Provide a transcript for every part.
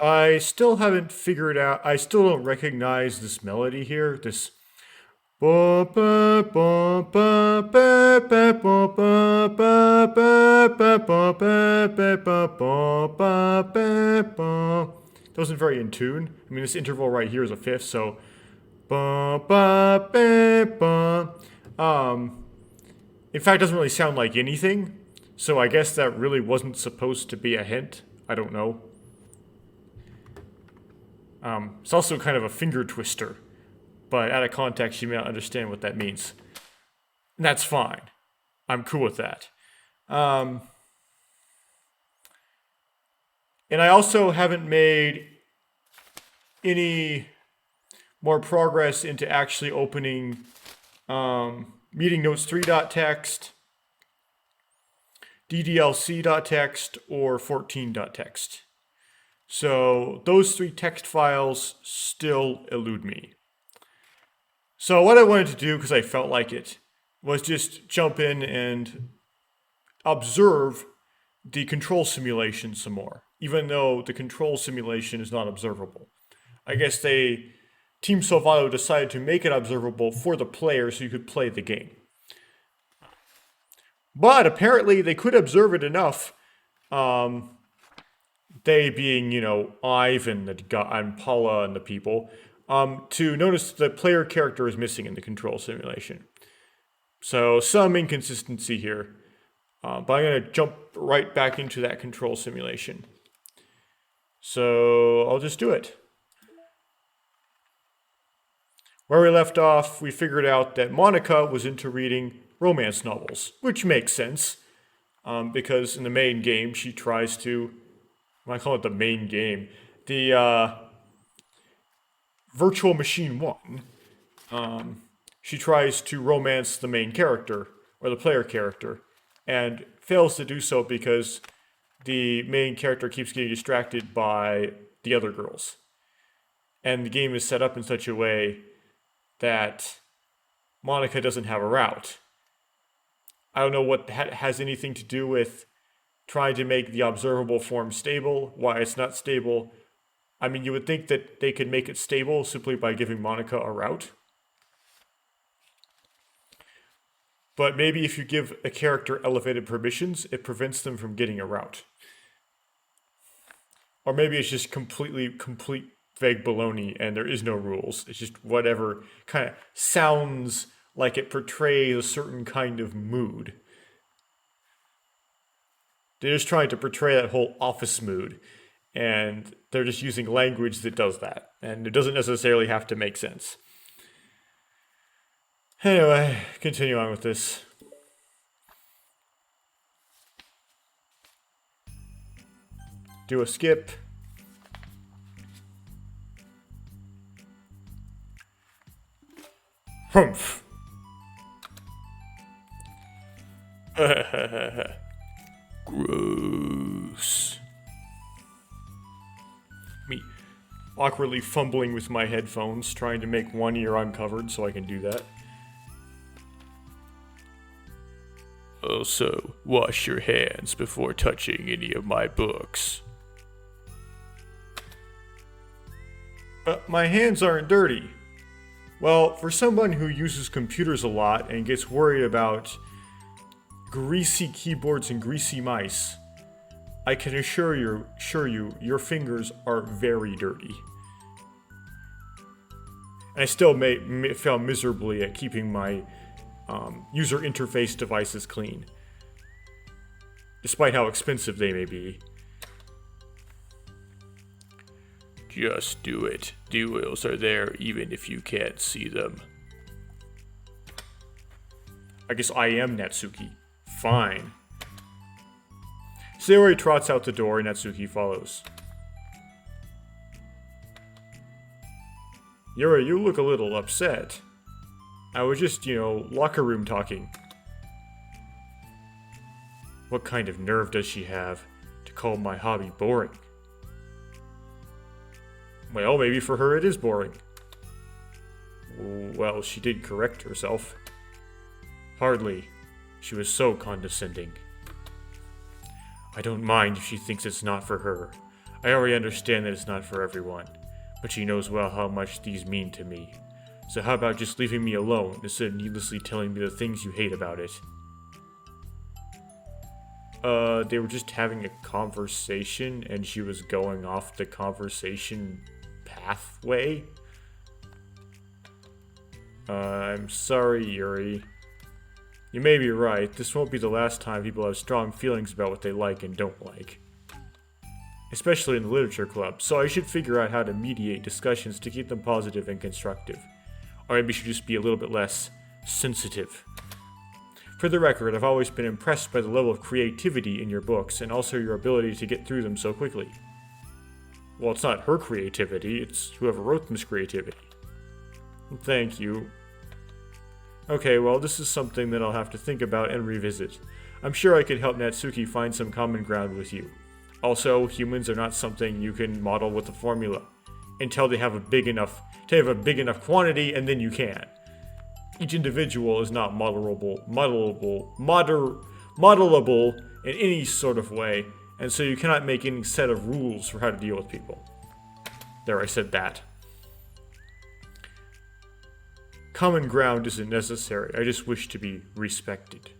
I still haven't figured out, I still don't recognize this melody here. This. Wasn't very in tune. I mean, this interval right here is a fifth, so. In fact, it doesn't really sound like anything, so I guess that really wasn't supposed to be a hint. I don't know. It's also kind of a finger twister, but out of context, you may not understand what that means. And that's fine. I'm cool with that. And I also haven't made any more progress into actually opening meeting notes 3.txt, ddlc.txt, or 14.txt. So those three text files still elude me. So what I wanted to do, because I felt like it, was just jump in and observe the control simulation some more, even though the control simulation is not observable. I guess Team Salvato decided to make it observable for the player so you could play the game. But apparently they could observe it enough, they being, Ivan and Paula and the people, to notice the player character is missing in the control simulation. So some inconsistency here. But I'm going to jump right back into that control simulation. So I'll just do it. Where we left off, we figured out that Monica was into reading romance novels, which makes sense, because in the main game she tries to, I call it the main game, the Virtual Machine 1, she tries to romance the main character, or the player character, and fails to do so because the main character keeps getting distracted by the other girls. And the game is set up in such a way that Monica doesn't have a route. I don't know what that has anything to do with trying to make the observable form stable, why it's not stable. I mean, you would think that they could make it stable simply by giving Monica a route. But maybe if you give a character elevated permissions, it prevents them from getting a route. Or maybe it's just complete vague baloney and there is no rules. It's just whatever kind of sounds like it portrays a certain kind of mood. They're just trying to portray that whole office mood, and they're just using language that does that, and it doesn't necessarily have to make sense. Anyway, continue on with this. Do a skip. Humph. Gross. Me awkwardly fumbling with my headphones, trying to make one ear uncovered so I can do that. Also, wash your hands before touching any of my books. My hands aren't dirty. Well, for someone who uses computers a lot and gets worried about greasy keyboards and greasy mice, I can assure you, your fingers are very dirty. And I still fail miserably at keeping my user interface devices clean, despite how expensive they may be. Just do it. The wheels are there even if you can't see them. I guess I am Natsuki. Fine. Sayori trots out the door and Natsuki follows. Yuri, you look a little upset. I was just, locker room talking. What kind of nerve does she have to call my hobby boring? Well, maybe for her it is boring. Well, she did correct herself. Hardly. She was so condescending. I don't mind if she thinks it's not for her. I already understand that it's not for everyone, but she knows well how much these mean to me. So how about just leaving me alone instead of needlessly telling me the things you hate about it? They were just having a conversation and she was going off the conversation pathway? I'm sorry, Yuri. You may be right. This won't be the last time people have strong feelings about what they like and don't like. Especially in the literature club, so I should figure out how to mediate discussions to keep them positive and constructive. Or maybe I should just be a little bit less sensitive. For the record, I've always been impressed by the level of creativity in your books and also your ability to get through them so quickly. Well, it's not her creativity, it's whoever wrote them's creativity. Thank you. Okay, well, this is something that I'll have to think about and revisit. I'm sure I could help Natsuki find some common ground with you. Also, humans are not something you can model with a formula until they have a big enough quantity, and then you can. Each individual is not modelable in any sort of way, and so you cannot make any set of rules for how to deal with people. There, I said that. Common ground isn't necessary. I just wish to be respected.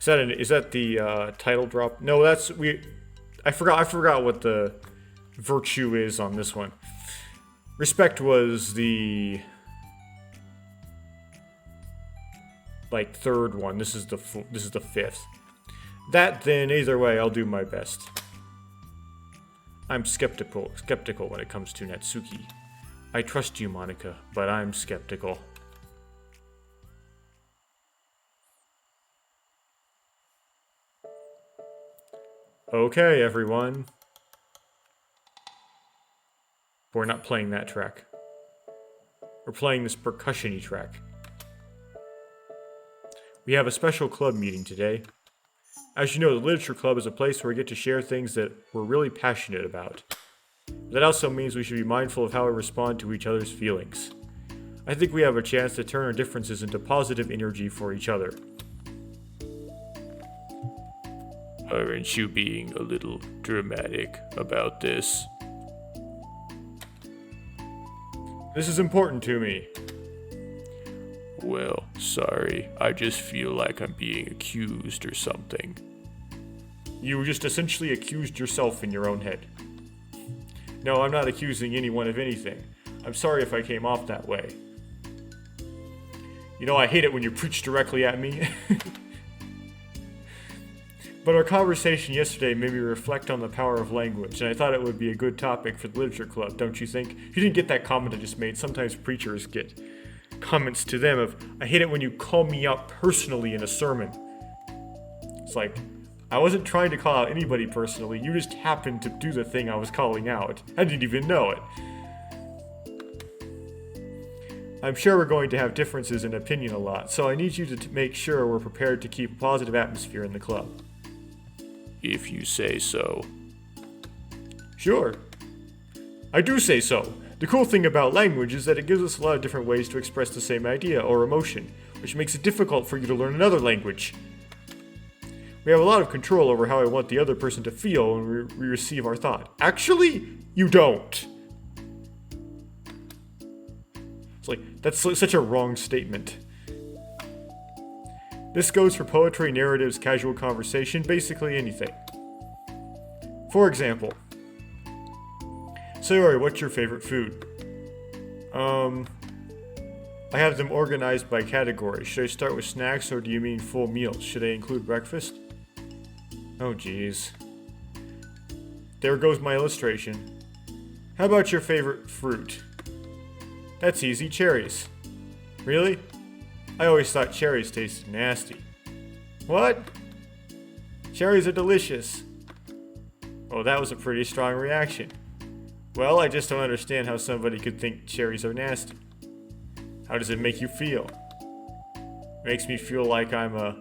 Is that the title drop? No, I forgot what the virtue is on this one. Respect was the third one. This is the fifth. That then, either way, I'll do my best. I'm skeptical when it comes to Natsuki. I trust you, Monica, but I'm skeptical. Okay, everyone. We're not playing that track. We're playing this percussion-y track. We have a special club meeting today. As you know, the Literature Club is a place where we get to share things that we're really passionate about. That also means we should be mindful of how we respond to each other's feelings. I think we have a chance to turn our differences into positive energy for each other. Aren't you being a little dramatic about this? This is important to me. Well, sorry. I just feel like I'm being accused or something. You just essentially accused yourself in your own head. No, I'm not accusing anyone of anything. I'm sorry if I came off that way. You know, I hate it when you preach directly at me. But our conversation yesterday made me reflect on the power of language, and I thought it would be a good topic for the Literature Club, don't you think? If you didn't get that comment I just made, sometimes preachers get comments to them of, I hate it when you call me out personally in a sermon. It's like, I wasn't trying to call out anybody personally, you just happened to do the thing I was calling out. I didn't even know it. I'm sure we're going to have differences in opinion a lot, so I need you to make sure we're prepared to keep a positive atmosphere in the club. If you say so. Sure. I do say so. The cool thing about language is that it gives us a lot of different ways to express the same idea or emotion, which makes it difficult for you to learn another language. We have a lot of control over how I want the other person to feel when we receive our thought. Actually, you don't. It's like, that's such a wrong statement. This goes for poetry, narratives, casual conversation, basically anything. For example, Sayori, what's your favorite food? I have them organized by category. Should I start with snacks or do you mean full meals? Should I include breakfast? Oh geez. There goes my illustration. How about your favorite fruit? That's easy, cherries. Really? I always thought cherries tasted nasty. What? Cherries are delicious. Oh, that was a pretty strong reaction. Well, I just don't understand how somebody could think cherries are nasty. How does it make you feel? It makes me feel like I'm a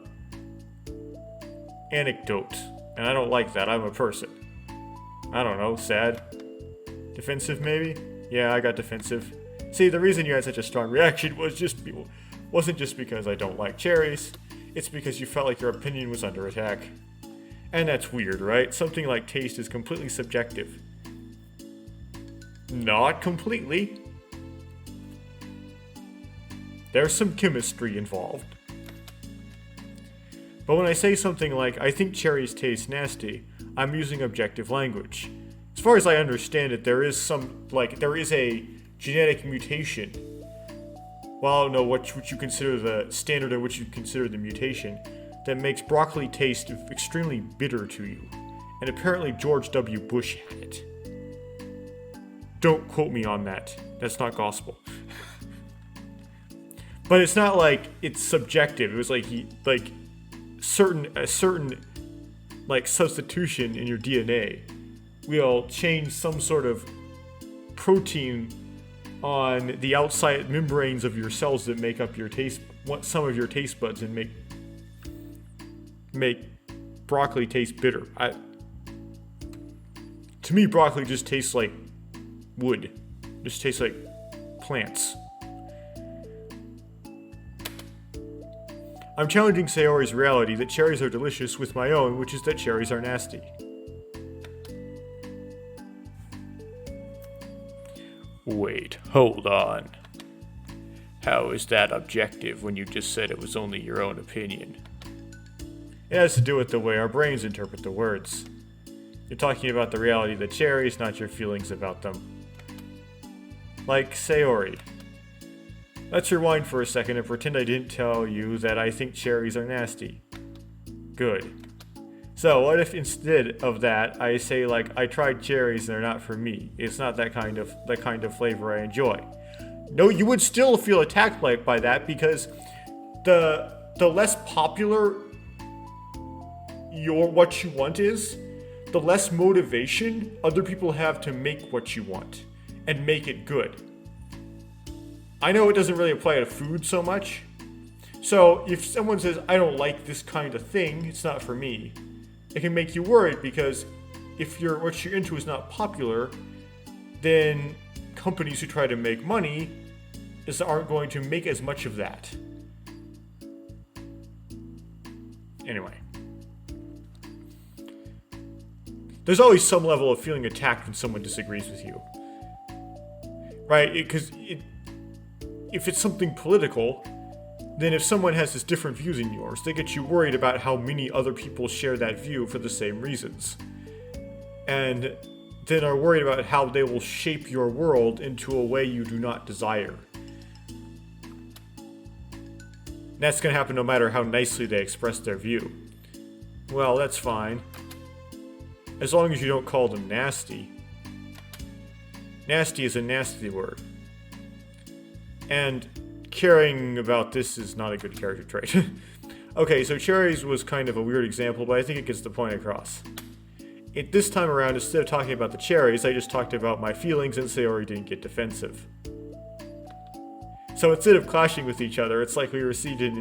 anecdote, and I don't like that. I'm a person. I don't know, sad? Defensive, maybe? Yeah, I got defensive. See, the reason you had such a strong reaction wasn't just because I don't like cherries. It's because you felt like your opinion was under attack. And that's weird, right? Something like taste is completely subjective. Not completely. There's some chemistry involved. But when I say something like, I think cherries taste nasty, I'm using objective language. As far as I understand it, there is a genetic mutation. Well, I don't know what you consider the standard of which you consider the mutation, that makes broccoli taste extremely bitter to you. And apparently George W. Bush had it. Don't quote me on that. That's not gospel. But it's not like it's subjective. It was like a certain substitution in your DNA will change some sort of protein on the outside membranes of your cells that make up your some of your taste buds, and make broccoli taste bitter. To me, broccoli just tastes like wood. Just tastes like plants. I'm challenging Sayori's reality that cherries are delicious with my own, which is that cherries are nasty. Wait, hold on. How is that objective when you just said it was only your own opinion? It has to do with the way our brains interpret the words. You're talking about the reality of the cherries, not your feelings about them. Like Sayori. Let's rewind for a second and pretend I didn't tell you that I think cherries are nasty. Good. So what if instead of that I say I tried cherries and they're not for me. It's not that kind of flavor I enjoy. No, you would still feel attacked by that, because the less popular what you want is, the less motivation other people have to make what you want and make it good. I know it doesn't really apply to food so much. So if someone says, I don't like this kind of thing, it's not for me, it can make you worried, because if what you're into is not popular, then companies who try to make money aren't going to make as much of that. Anyway. There's always some level of feeling attacked when someone disagrees with you. Right? Because if it's something political, then if someone has this different views than yours, they get you worried about how many other people share that view for the same reasons. And then are worried about how they will shape your world into a way you do not desire. That's going to happen no matter how nicely they express their view. Well, that's fine. As long as you don't call them nasty. Nasty is a nasty word. And caring about this is not a good character trait. Okay, so cherries was kind of a weird example, but I think it gets the point across. This time around, instead of talking about the cherries, I just talked about my feelings, and Sayori didn't get defensive. So instead of clashing with each other, it's like we received an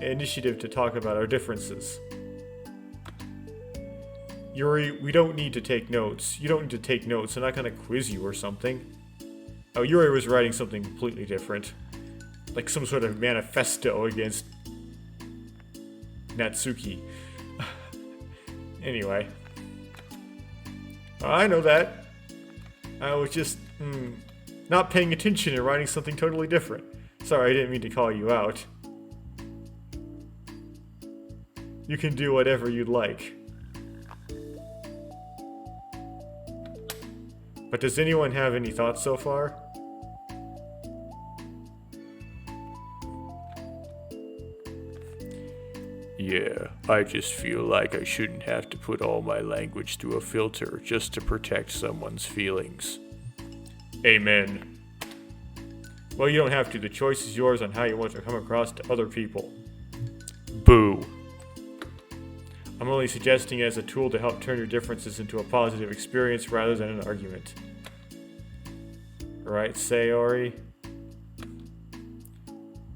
initiative to talk about our differences. Yuri, we don't need to take notes. You don't need to take notes. I'm not going to quiz you or something. Oh, Yuri was writing something completely different. Like some sort of manifesto against Natsuki. Anyway. I know that. I was just not paying attention and writing something totally different. Sorry, I didn't mean to call you out. You can do whatever you'd like. But does anyone have any thoughts so far? Yeah, I just feel like I shouldn't have to put all my language through a filter just to protect someone's feelings. Amen. Well, you don't have to. The choice is yours on how you want to come across to other people. Boo. I'm only suggesting it as a tool to help turn your differences into a positive experience rather than an argument. Right, Sayori?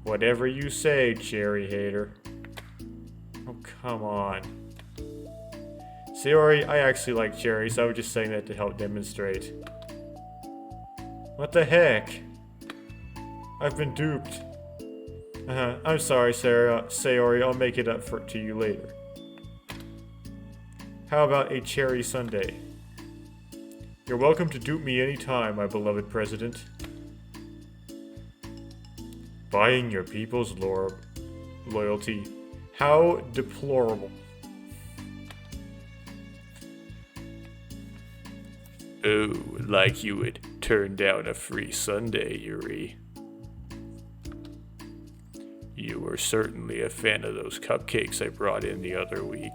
Whatever you say, cherry hater. Oh, come on. Sayori, I actually like cherries. I was just saying that to help demonstrate. What the heck? I've been duped. I'm sorry, Sayori. I'll make it up to you later. How about a cherry sundae? You're welcome to dupe me anytime, my beloved president. Buying your people's loyalty. How deplorable. Oh, like you would turn down a free sundae, Yuri. You were certainly a fan of those cupcakes I brought in the other week.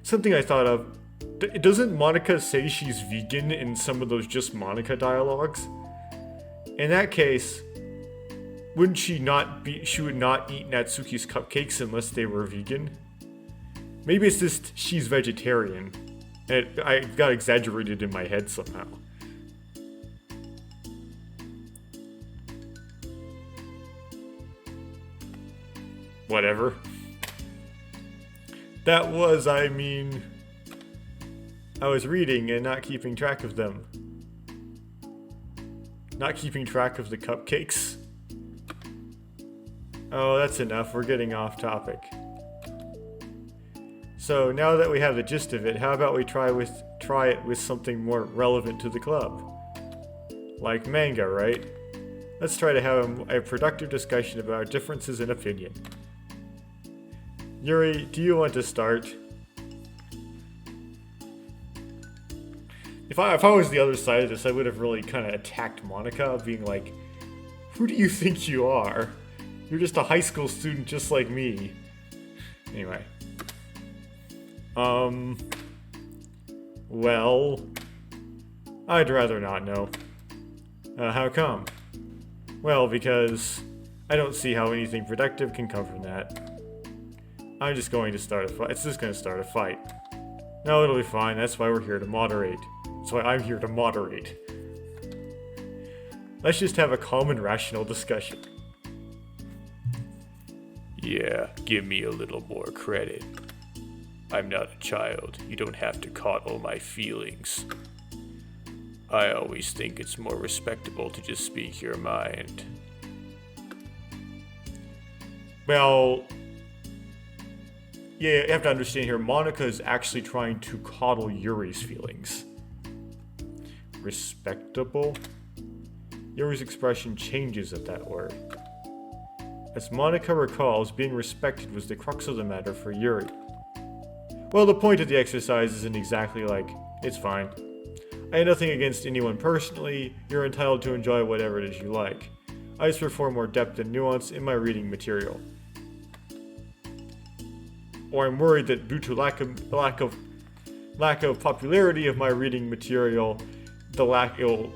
Something I thought of. Doesn't Monica say she's vegan in some of those Just Monica dialogues? In that case, wouldn't she would not eat Natsuki's cupcakes unless they were vegan? Maybe it's just she's vegetarian. And I got exaggerated in my head somehow. Whatever. That was, I was reading and not keeping track of them. Not keeping track of the cupcakes. Oh, that's enough. We're getting off topic. So now that we have the gist of it, how about we try it with something more relevant to the club? Like manga, right? Let's try to have a productive discussion about differences in opinion. Yuri, do you want to start? If I was the other side of this, I would have really kind of attacked Monica, being like, who do you think you are? You're just a high school student just like me. Anyway. Well, I'd rather not know. How come? Well, because I don't see how anything productive can come from that. I'm just going to start a fight. It's just going to start a fight. No, it'll be fine. That's why we're here to moderate. That's why I'm here to moderate. Let's just have a calm and rational discussion. Yeah, give me a little more credit. I'm not a child. You don't have to coddle my feelings. I always think it's more respectable to just speak your mind. Well, yeah, you have to understand here, Monica is actually trying to coddle Yuri's feelings. Respectable? Yuri's expression changes at that word. As Monica recalls, being respected was the crux of the matter for Yuri. Well, the point of the exercise isn't exactly like, it's fine. I have nothing against anyone personally, you're entitled to enjoy whatever it is you like. I just prefer more depth and nuance in my reading material. Or I'm worried that due to lack of popularity of my reading material, there'll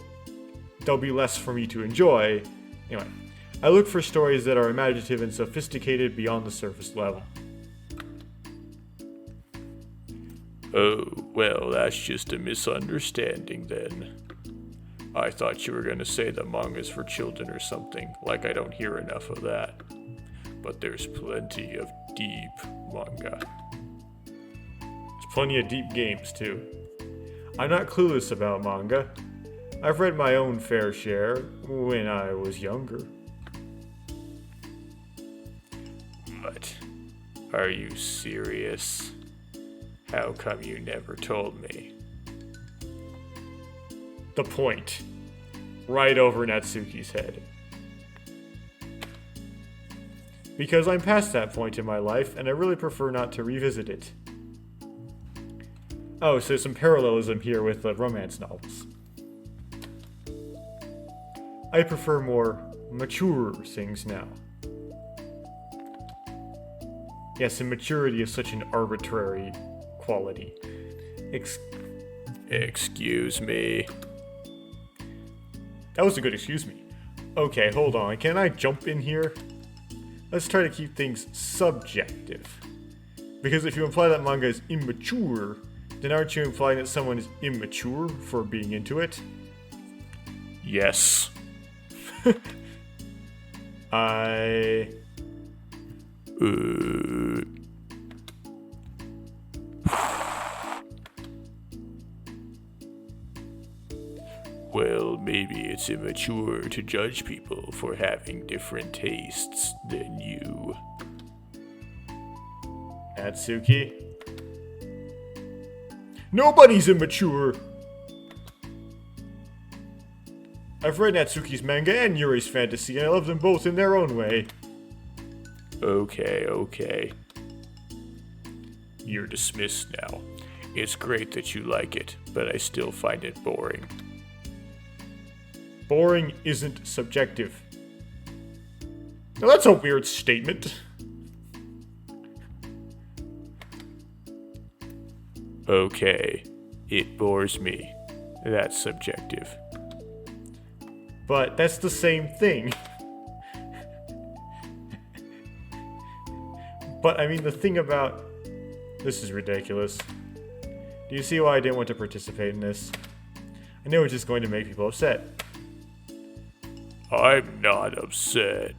be less for me to enjoy. Anyway, I look for stories that are imaginative and sophisticated beyond the surface level. Oh, well, that's just a misunderstanding then. I thought you were gonna say the manga's for children or something, like I don't hear enough of that. But there's plenty of deep manga. There's plenty of deep games, too. I'm not clueless about manga. I've read my own fair share when I was younger. What? Are you serious? How come you never told me? The point. Right over Natsuki's head. Because I'm past that point in my life, and I really prefer not to revisit it. Oh, so some parallelism here with romance novels. I prefer more mature things now. Yes, and maturity is such an arbitrary quality. Excuse me. That was a good excuse me. Okay, hold on. Can I jump in here? Let's try to keep things subjective. Because if you imply that manga is immature, then aren't you implying that someone is immature for being into it? Yes. Well, maybe it's immature to judge people for having different tastes than you. Natsuki, Nobody's immature! I've read Natsuki's manga and Yuri's fantasy, and I love them both in their own way. Okay. You're dismissed now. It's great that you like it, but I still find it boring. Boring isn't subjective. Now that's a weird statement. Okay, it bores me. That's subjective. But that's the same thing. But I mean, the thing about... This is ridiculous. Do you see why I didn't want to participate in this? I knew it was just going to make people upset. I'm not upset.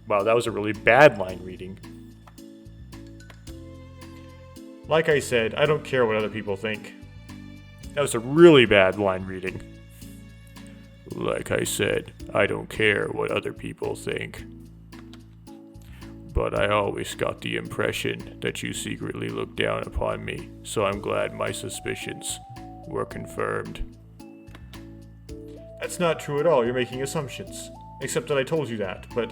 Wow, that was a really bad line reading. Like I said, I don't care what other people think. That was a really bad line reading. Like I said, I don't care what other people think. But I always got the impression that you secretly looked down upon me, so I'm glad my suspicions were confirmed. That's not true at all, you're making assumptions. Except that I told you that, but,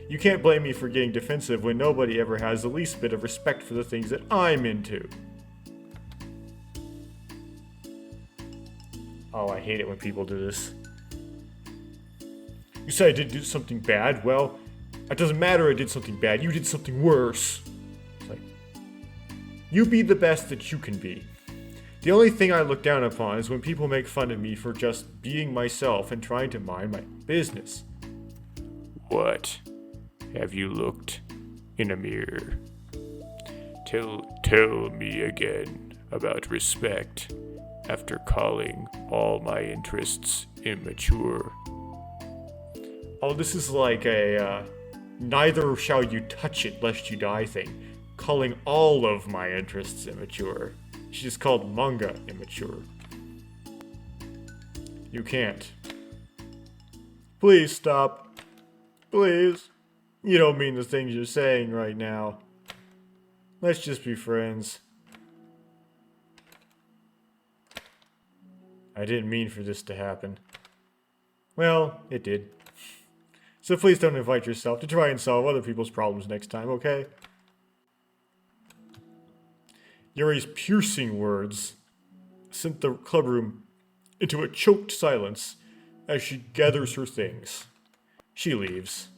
you can't blame me for getting defensive when nobody ever has the least bit of respect for the things that I'm into. Oh, I hate it when people do this. You said I did do something bad? Well, it doesn't matter I did something bad, you did something worse. It's like, you be the best that you can be. The only thing I look down upon is when people make fun of me for just being myself and trying to mind my business. What? Have you looked in a mirror? Tell me again about respect after calling all my interests immature. Oh, this is like a, neither shall you touch it lest you die thing. Calling all of my interests immature. She just called manga immature. You can't. Please stop. Please. You don't mean the things you're saying right now. Let's just be friends. I didn't mean for this to happen. Well, it did. So please don't invite yourself to try and solve other people's problems next time, okay? Yuri's piercing words sent the clubroom into a choked silence as she gathers her things. She leaves.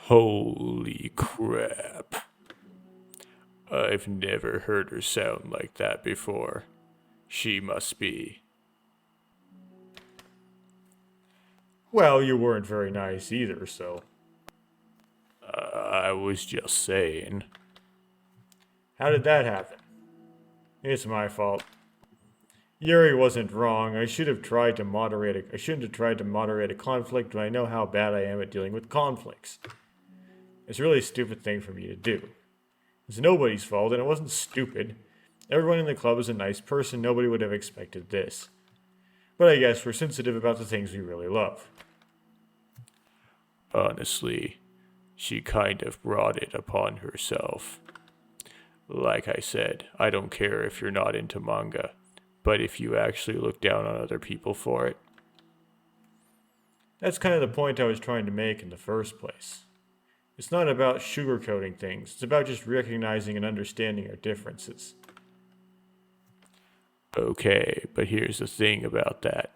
Holy crap. I've never heard her sound like that before. She must be. Well, you weren't very nice either, so... I was just saying. How did that happen? It's my fault. Yuri wasn't wrong. I shouldn't have tried to moderate a conflict when I know how bad I am at dealing with conflicts. It's a really stupid thing for me to do. It's nobody's fault, and it wasn't stupid. Everyone in the club is a nice person. Nobody would have expected this. But I guess we're sensitive about the things we really love. Honestly, she kind of brought it upon herself. Like I said, I don't care if you're not into manga, but if you actually look down on other people for it. That's kind of the point I was trying to make in the first place. It's not about sugarcoating things. It's about just recognizing and understanding our differences. Okay, but here's the thing about that.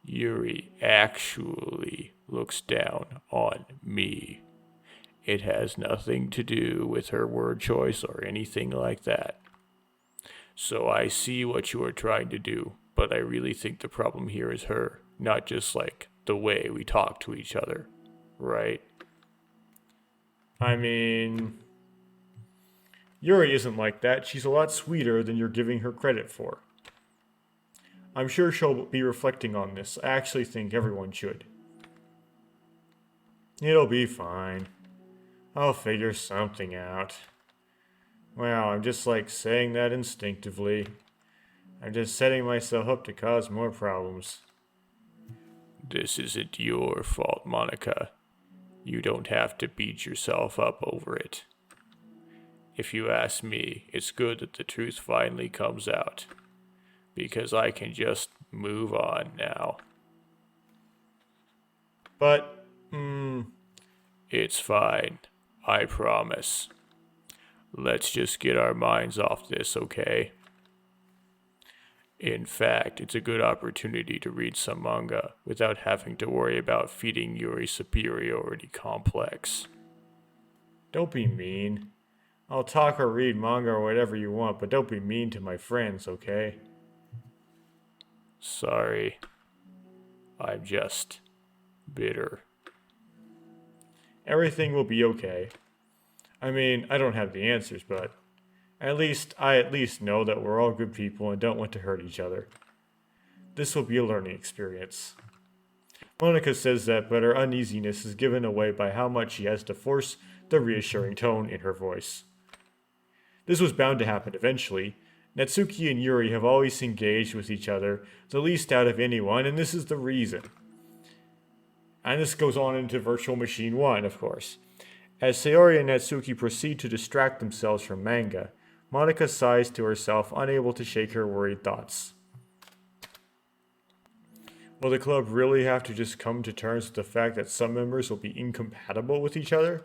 Yuri actually looks down on me. It has nothing to do with her word choice or anything like that. So I see what you are trying to do, but I really think the problem here is her, not just like the way we talk to each other, right? I mean... Yuri isn't like that. She's a lot sweeter than you're giving her credit for. I'm sure she'll be reflecting on this. I actually think everyone should. It'll be fine. I'll figure something out. Wow, I'm just like saying that instinctively. I'm just setting myself up to cause more problems. This isn't your fault, Monica. You don't have to beat yourself up over it. If you ask me, it's good that the truth finally comes out, because I can just move on now. But, It's fine, I promise. Let's just get our minds off this, okay? In fact, it's a good opportunity to read some manga without having to worry about feeding Yuri's superiority complex. don't be mean. I'll talk or read manga or whatever you want, but don't be mean to my friends, okay? Sorry. I'm just bitter. Everything will be okay. I mean, I don't have the answers, but I at least know that we're all good people and don't want to hurt each other. This will be a learning experience. Monica says that, but her uneasiness is given away by how much she has to force the reassuring tone in her voice. This was bound to happen eventually. Natsuki and Yuri have always engaged with each other, the least out of anyone, and this is the reason. And this goes on into Virtual Machine 1, of course. As Sayori and Natsuki proceed to distract themselves from manga, Monica sighs to herself, unable to shake her worried thoughts. Will the club really have to just come to terms with the fact that some members will be incompatible with each other?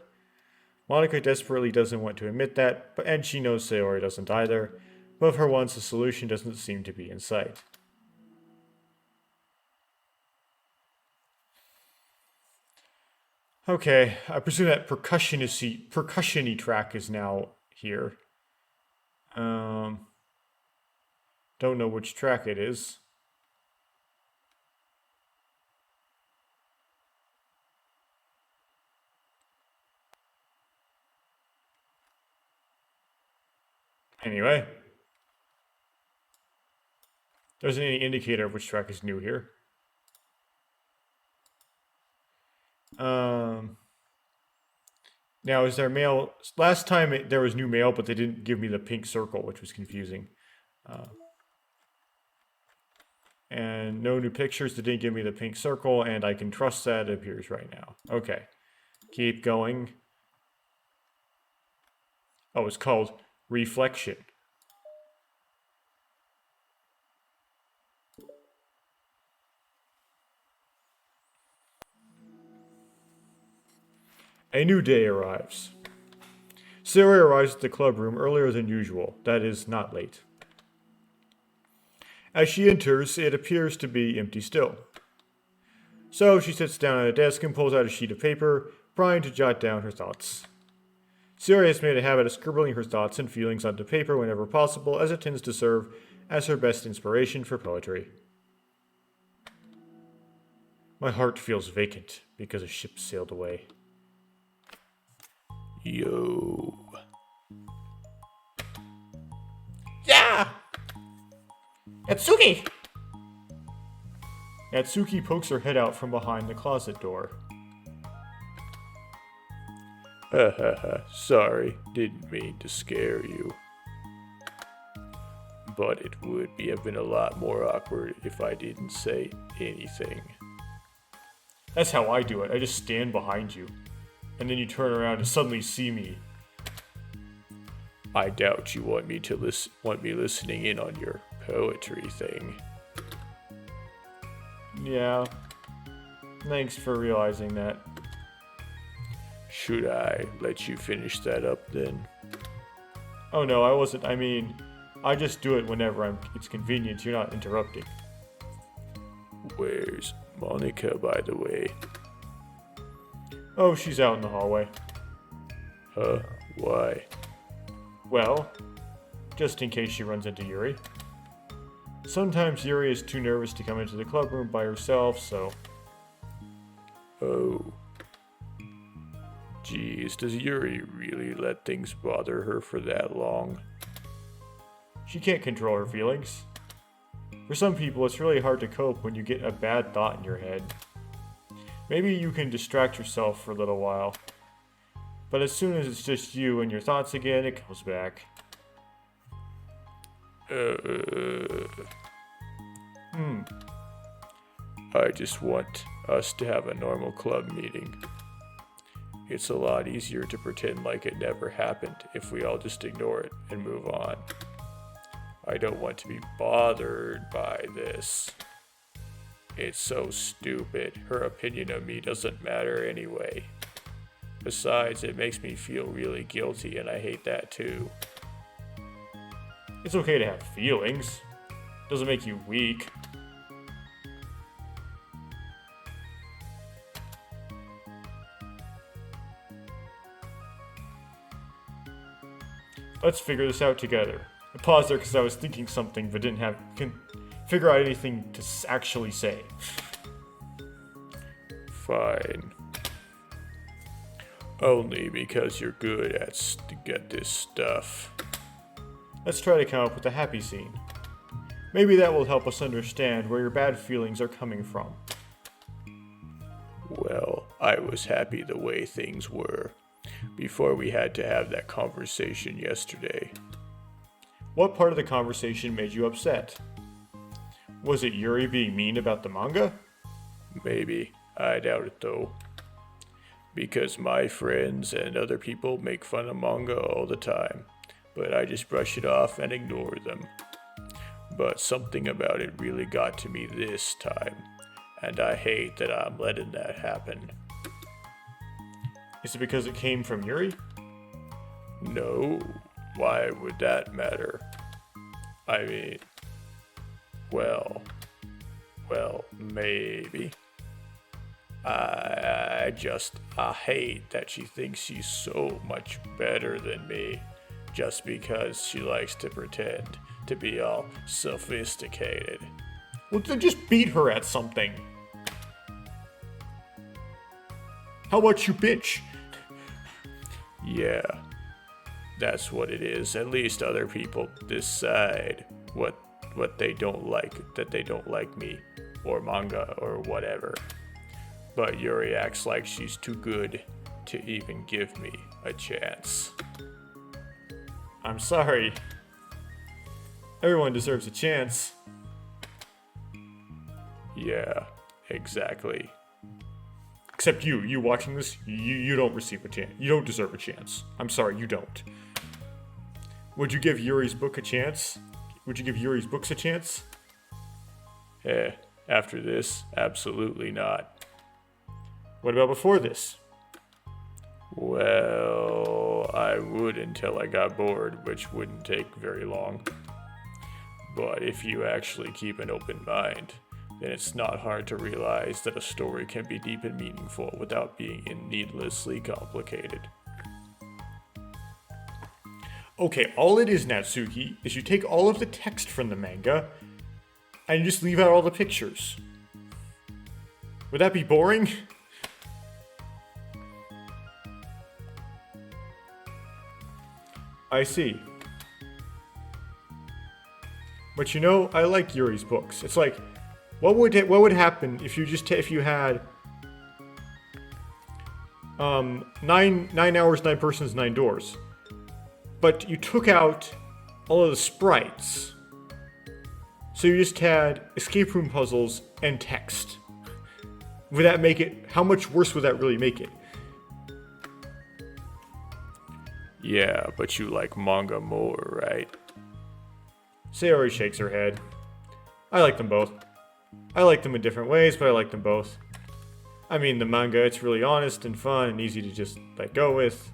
Monica desperately doesn't want to admit that, and she knows Sayori doesn't either, but for once a solution doesn't seem to be in sight. Okay, I presume that percussion-y track is now here. Don't know which track it is. Anyway, there isn't any indicator of which track is new here. Now, is there mail? Last time there was new mail, but they didn't give me the pink circle, which was confusing. And no new pictures. They didn't give me the pink circle, and I can trust that it appears right now. Okay. Keep going. Oh, it's called Reflection. A new day arrives. Sayori arrives at the club room earlier than usual. That is, not late. As she enters, it appears to be empty still. So she sits down at a desk and pulls out a sheet of paper, trying to jot down her thoughts. Sayori has made a habit of scribbling her thoughts and feelings onto paper whenever possible, as it tends to serve as her best inspiration for poetry. My heart feels vacant because a ship sailed away. Yo. Yeah! Natsuki! Natsuki pokes her head out from behind the closet door. Sorry, didn't mean to scare you. But it would have been a lot more awkward if I didn't say anything. That's how I do it. I just stand behind you. And then you turn around and suddenly see me. I doubt you want me listening in on your poetry thing. Yeah. Thanks for realizing that. Should I let you finish that up then? Oh no, I wasn't. I mean, I just do it whenever it's convenient. You're not interrupting. Where's Monica, by the way? Oh, she's out in the hallway. Huh? Why? Well, just in case she runs into Yuri. Sometimes Yuri is too nervous to come into the club room by herself, so... Oh. Geez, does Yuri really let things bother her for that long? She can't control her feelings. For some people, it's really hard to cope when you get a bad thought in your head. Maybe you can distract yourself for a little while. But as soon as it's just you and your thoughts again, it comes back. I just want us to have a normal club meeting. It's a lot easier to pretend like it never happened if we all just ignore it and move on. I don't want to be bothered by this. It's so stupid. Her opinion of me doesn't matter anyway. Besides, it makes me feel really guilty, and I hate that too. It's okay to have feelings. Doesn't make you weak. Let's figure this out together. I paused there because I was thinking something but couldn't figure out anything to actually say. Fine. Only because you're good at this stuff. Let's try to come up with a happy scene. Maybe that will help us understand where your bad feelings are coming from. Well, I was happy the way things were before we had to have that conversation yesterday. What part of the conversation made you upset? Was it Yuri being mean about the manga? Maybe. I doubt it though. Because my friends and other people make fun of manga all the time, but I just brush it off and ignore them. But something about it really got to me this time, and I hate that I'm letting that happen. Is it because it came from Yuri? No, why would that matter? I mean, well, maybe. I hate that she thinks she's so much better than me just because she likes to pretend to be all sophisticated. Well, then just beat her at something. How about you bitch? Yeah, that's what it is. At least other people decide what they don't like, that they don't like me or manga or whatever. But Yuri acts like she's too good to even give me a chance. I'm sorry. Everyone deserves a chance. Yeah, exactly. Except you. You watching this, you don't receive a chance. You don't deserve a chance. I'm sorry, you don't. Would you give Yuri's book a chance? Would you give Yuri's books a chance? After this, absolutely not. What about before this? Well, I would until I got bored, which wouldn't take very long. But if you actually keep an open mind, then it's not hard to realize that a story can be deep and meaningful without being needlessly complicated. Okay, all it is, Natsuki, is you take all of the text from the manga and you just leave out all the pictures. Would that be boring? I see. But you know, I like Yuri's books. It's like, what would happen if you had 9 hours, 9 persons, 9 doors, but you took out all of the sprites, so you just had escape room puzzles and text. Would that make it? How much worse would that really make it? Yeah, but you like manga more, right? Sayori shakes her head. I like them both. I like them in different ways, but I like them both. I mean, the manga, it's really honest and fun and easy to just let go with.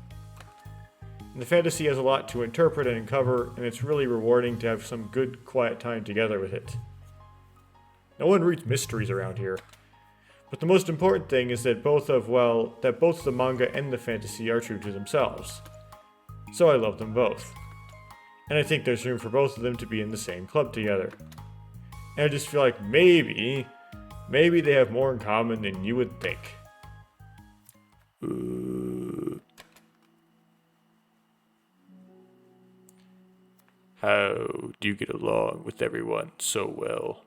And the fantasy has a lot to interpret and uncover, and it's really rewarding to have some good, quiet time together with it. No one reads mysteries around here. But the most important thing is that both the manga and the fantasy are true to themselves. So I love them both. And I think there's room for both of them to be in the same club together. And I just feel like maybe they have more in common than you would think. How do you get along with everyone so well?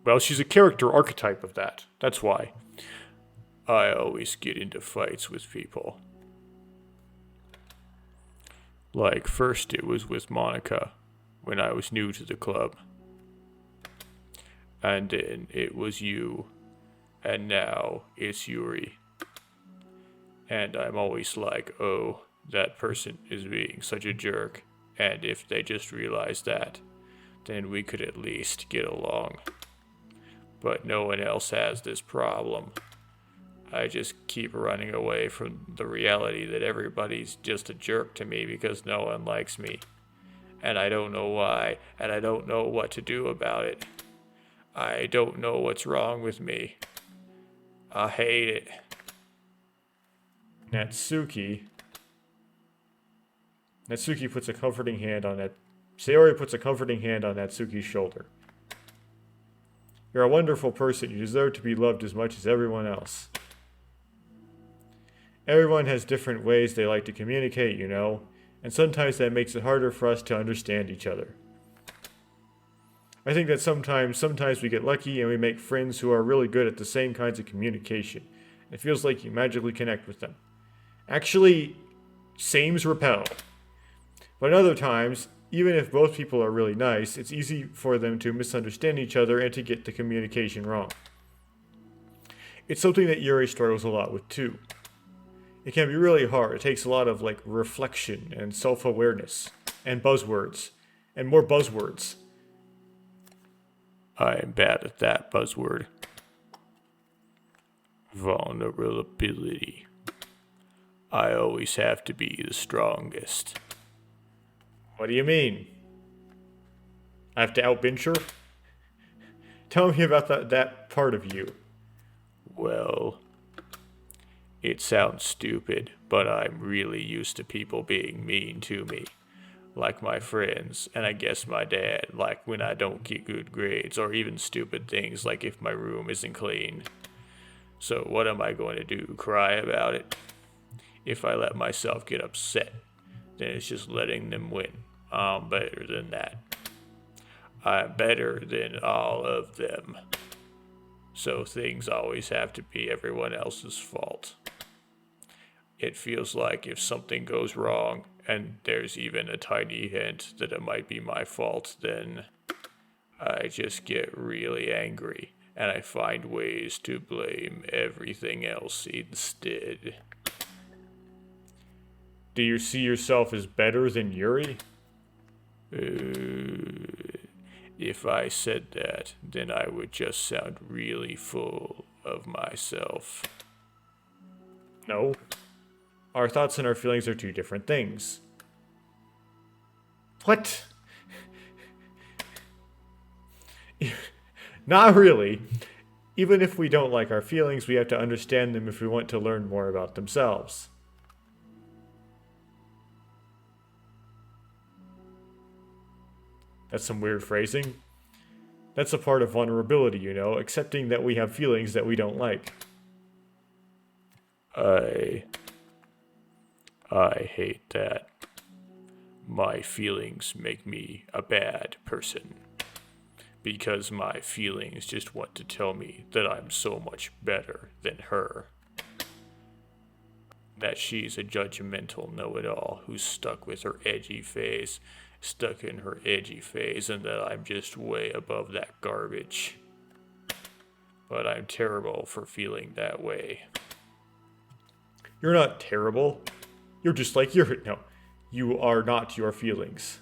Well, she's a character archetype of that. That's why. I always get into fights with people. Like, first it was with Monica, when I was new to the club. And then it was you, and now it's Yuri. And I'm always like, oh, that person is being such a jerk. And if they just realized that, then we could at least get along. But no one else has this problem. I just keep running away from the reality that everybody's just a jerk to me because no one likes me. And I don't know why, and I don't know what to do about it. I don't know what's wrong with me. I hate it. Natsuki puts a comforting hand on that. Sayori puts a comforting hand on Natsuki's shoulder. You're a wonderful person. You deserve to be loved as much as everyone else. Everyone has different ways they like to communicate, you know, and sometimes that makes it harder for us to understand each other. I think that sometimes we get lucky and we make friends who are really good at the same kinds of communication. It feels like you magically connect with them. Actually, sames repel. But other times, even if both people are really nice, it's easy for them to misunderstand each other and to get the communication wrong. It's something that Yuri struggles a lot with too. It can be really hard. It takes a lot of reflection and self-awareness and buzzwords and more buzzwords. I'm bad at that buzzword. Vulnerability. I always have to be the strongest. What do you mean? I have to outbench her? Tell me about that part of you. Well, it sounds stupid, but I'm really used to people being mean to me. Like my friends, and I guess my dad, like when I don't get good grades, or even stupid things like if my room isn't clean. So what am I going to do? Cry about it? If I let myself get upset, then it's just letting them win. I'm better than that. I'm better than all of them. So things always have to be everyone else's fault. It feels like if something goes wrong, and there's even a tiny hint that it might be my fault, then I just get really angry, and I find ways to blame everything else instead. Do you see yourself as better than Yuri? If I said that, then I would just sound really full of myself. No. Our thoughts and our feelings are two different things. What? Not really. Even if we don't like our feelings, we have to understand them if we want to learn more about themselves. That's some weird phrasing. That's a part of vulnerability, you know, accepting that we have feelings that we don't like. I hate that. My feelings make me a bad person. Because my feelings just want to tell me that I'm so much better than her. That she's a judgmental know-it-all who's stuck in her edgy phase, and that I'm just way above that garbage. But I'm terrible for feeling that way. You're not terrible. You're just like Yuri. No, you are not your feelings.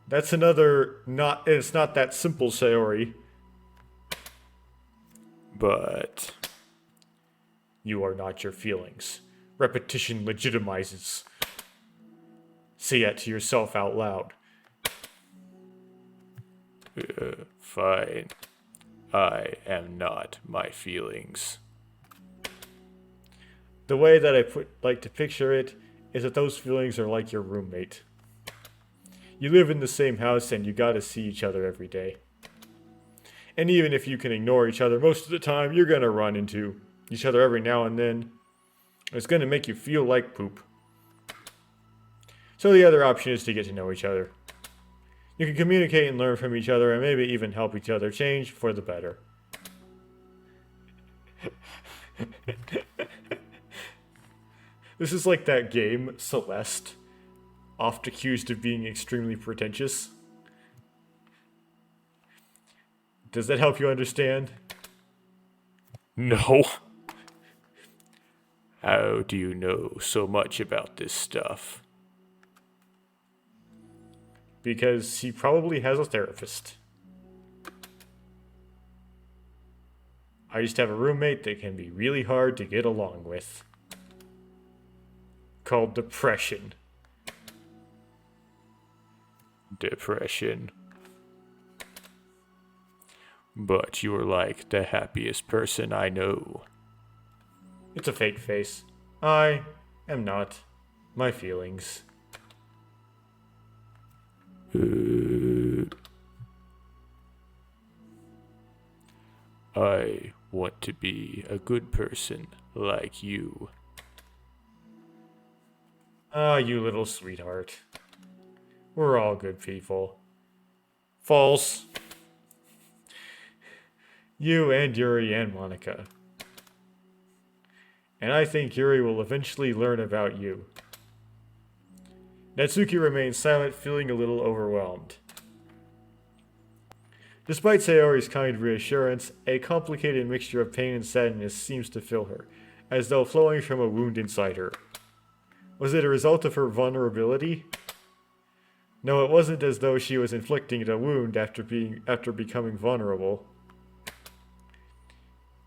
That's another it's not that simple, Sayori. But You are not your feelings. Repetition legitimizes. Say that to yourself out loud. fine. I am not my feelings. The way that I like to picture it is that those feelings are like your roommate. You live in the same house and you gotta see each other every day. And even if you can ignore each other most of the time, you're gonna run into each other every now and then. It's gonna make you feel like poop. So the other option is to get to know each other. You can communicate and learn from each other and maybe even help each other change for the better. This is like that game, Celeste, oft accused of being extremely pretentious. Does that help you understand? No. How do you know so much about this stuff? Because he probably has a therapist. I just have a roommate that can be really hard to get along with. Called depression. Depression. But you're like the happiest person I know. It's a fake face. I am not. My feelings. I want to be a good person like you. Ah, you little sweetheart. We're all good people. False. You and Yuri and Monica. And I think Yuri will eventually learn about you. Natsuki remains silent, feeling a little overwhelmed. Despite Sayori's kind reassurance, a complicated mixture of pain and sadness seems to fill her, as though flowing from a wound inside her. Was it a result of her vulnerability? No, it wasn't as though she was inflicting a wound after becoming vulnerable.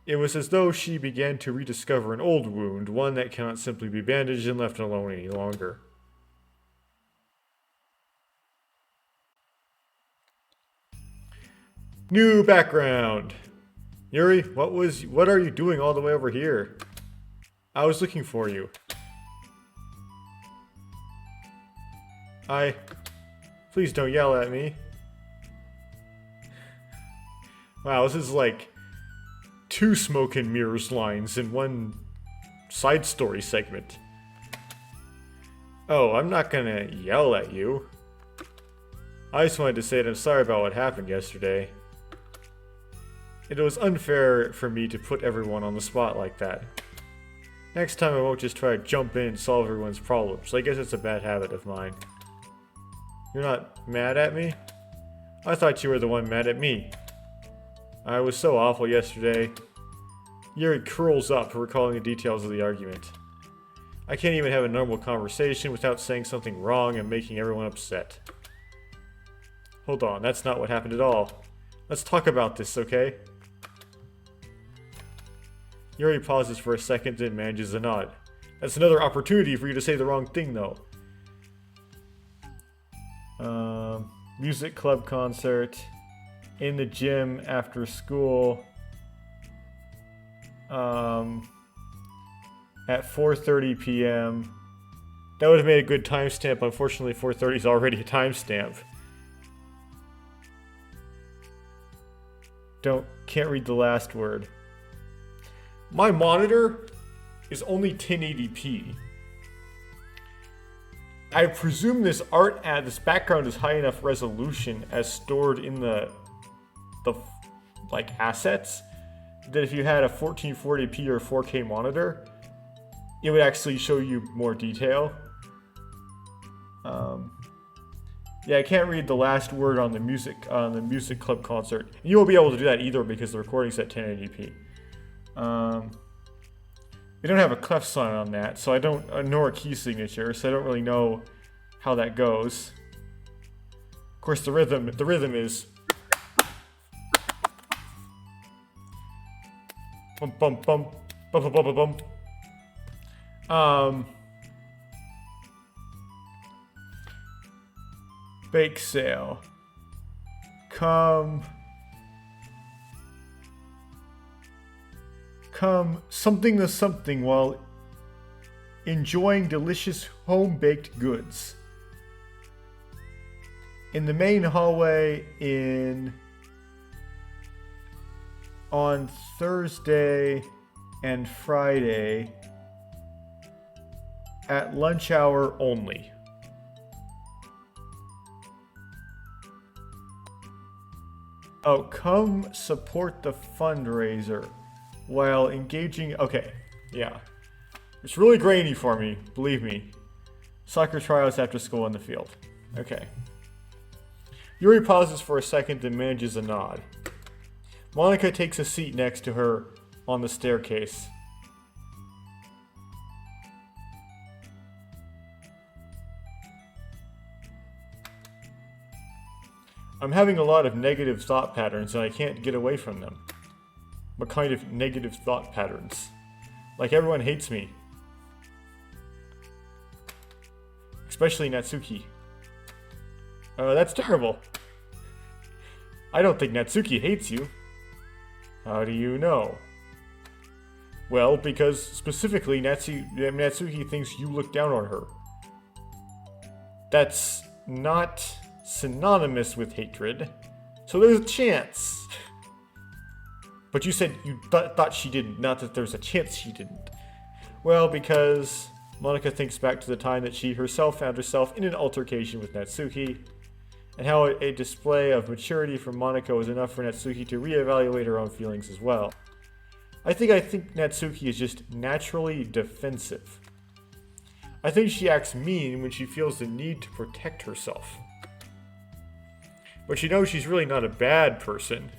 It was as though she began to rediscover an old wound, one that cannot simply be bandaged and left alone any longer. New background. Yuri, what are you doing all the way over here? I was looking for you. Please don't yell at me. Wow, this is like 2 smoke and mirrors lines in one side story segment. Oh, I'm not gonna yell at you. I just wanted to say that I'm sorry about what happened yesterday. It was unfair for me to put everyone on the spot like that. Next time I won't just try to jump in and solve everyone's problems. I guess it's a bad habit of mine. You're not mad at me? I thought you were the one mad at me. I was so awful yesterday. Yuri curls up, recalling the details of the argument. I can't even have a normal conversation without saying something wrong and making everyone upset. Hold on, that's not what happened at all. Let's talk about this, okay? Yuri pauses for a second and manages a nod. That's another opportunity for you to say the wrong thing, though. Music club concert. In the gym after school. At 4:30 p.m. That would have made a good timestamp. Unfortunately, 4:30 is already a timestamp. Can't read the last word. My monitor is only 1080p. I presume this this background is high enough resolution as stored in the like assets that if you had a 1440p or 4K monitor, it would actually show you more detail. Yeah, I can't read the last word on the music club concert. You won't be able to do that either because the recording's at 1080p. We don't have a clef sign on that, so nor a key signature, so I don't really know how that goes. Of course, the rhythm is bum bum bum bum bum bum bum. Bake sale. Come something to something while enjoying delicious home-baked goods. In the main hallway on Thursday and Friday at lunch hour only. Oh, come support the fundraiser while engaging... Okay, yeah. It's really grainy for me, believe me. Soccer tryouts after school in the field. Okay. Yuri pauses for a second and manages a nod. Monica takes a seat next to her on the staircase. I'm having a lot of negative thought patterns and I can't get away from them. What kind of negative thought patterns? Like everyone hates me. Especially Natsuki. That's terrible. I don't think Natsuki hates you. How do you know? Well, because specifically Natsuki thinks you look down on her. That's not synonymous with hatred, so there's a chance. But you said you thought she didn't, not that there's a chance she didn't. Well, because Monica thinks back to the time that she herself found herself in an altercation with Natsuki, and how a display of maturity from Monica was enough for Natsuki to reevaluate her own feelings as well. I think Natsuki is just naturally defensive. I think she acts mean when she feels the need to protect herself. But you know she's really not a bad person.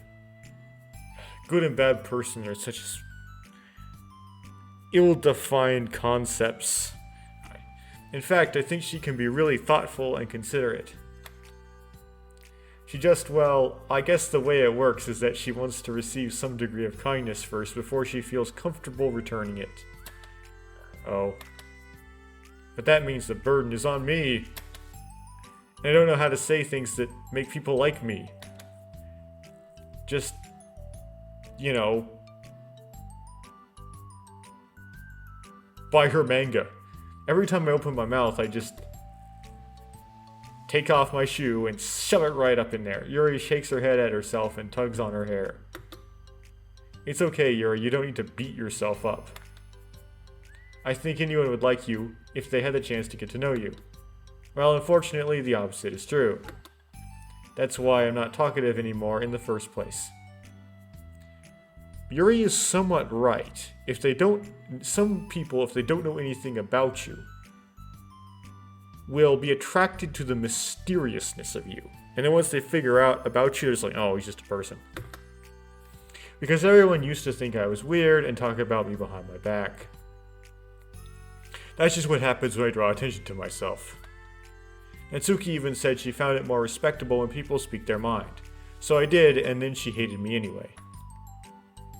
Good and bad person are such ill-defined concepts. In fact, I think she can be really thoughtful and considerate. She just, well, I guess the way it works is that she wants to receive some degree of kindness first before she feels comfortable returning it. Oh. But that means the burden is on me. And I don't know how to say things that make people like me. Just, you know, buy her manga. Every time I open my mouth, I just take off my shoe and shove it right up in there. Yuri shakes her head at herself and tugs on her hair. It's okay, Yuri, you don't need to beat yourself up. I think anyone would like you if they had the chance to get to know you. Well, unfortunately, the opposite is true. That's why I'm not talkative anymore in the first place. Yuri is somewhat right. Some people, if they don't know anything about you, will be attracted to the mysteriousness of you. And then once they figure out about you, they're just like, oh, he's just a person. Because everyone used to think I was weird and talk about me behind my back. That's just what happens when I draw attention to myself. Natsuki even said she found it more respectable when people speak their mind. So I did, and then she hated me anyway.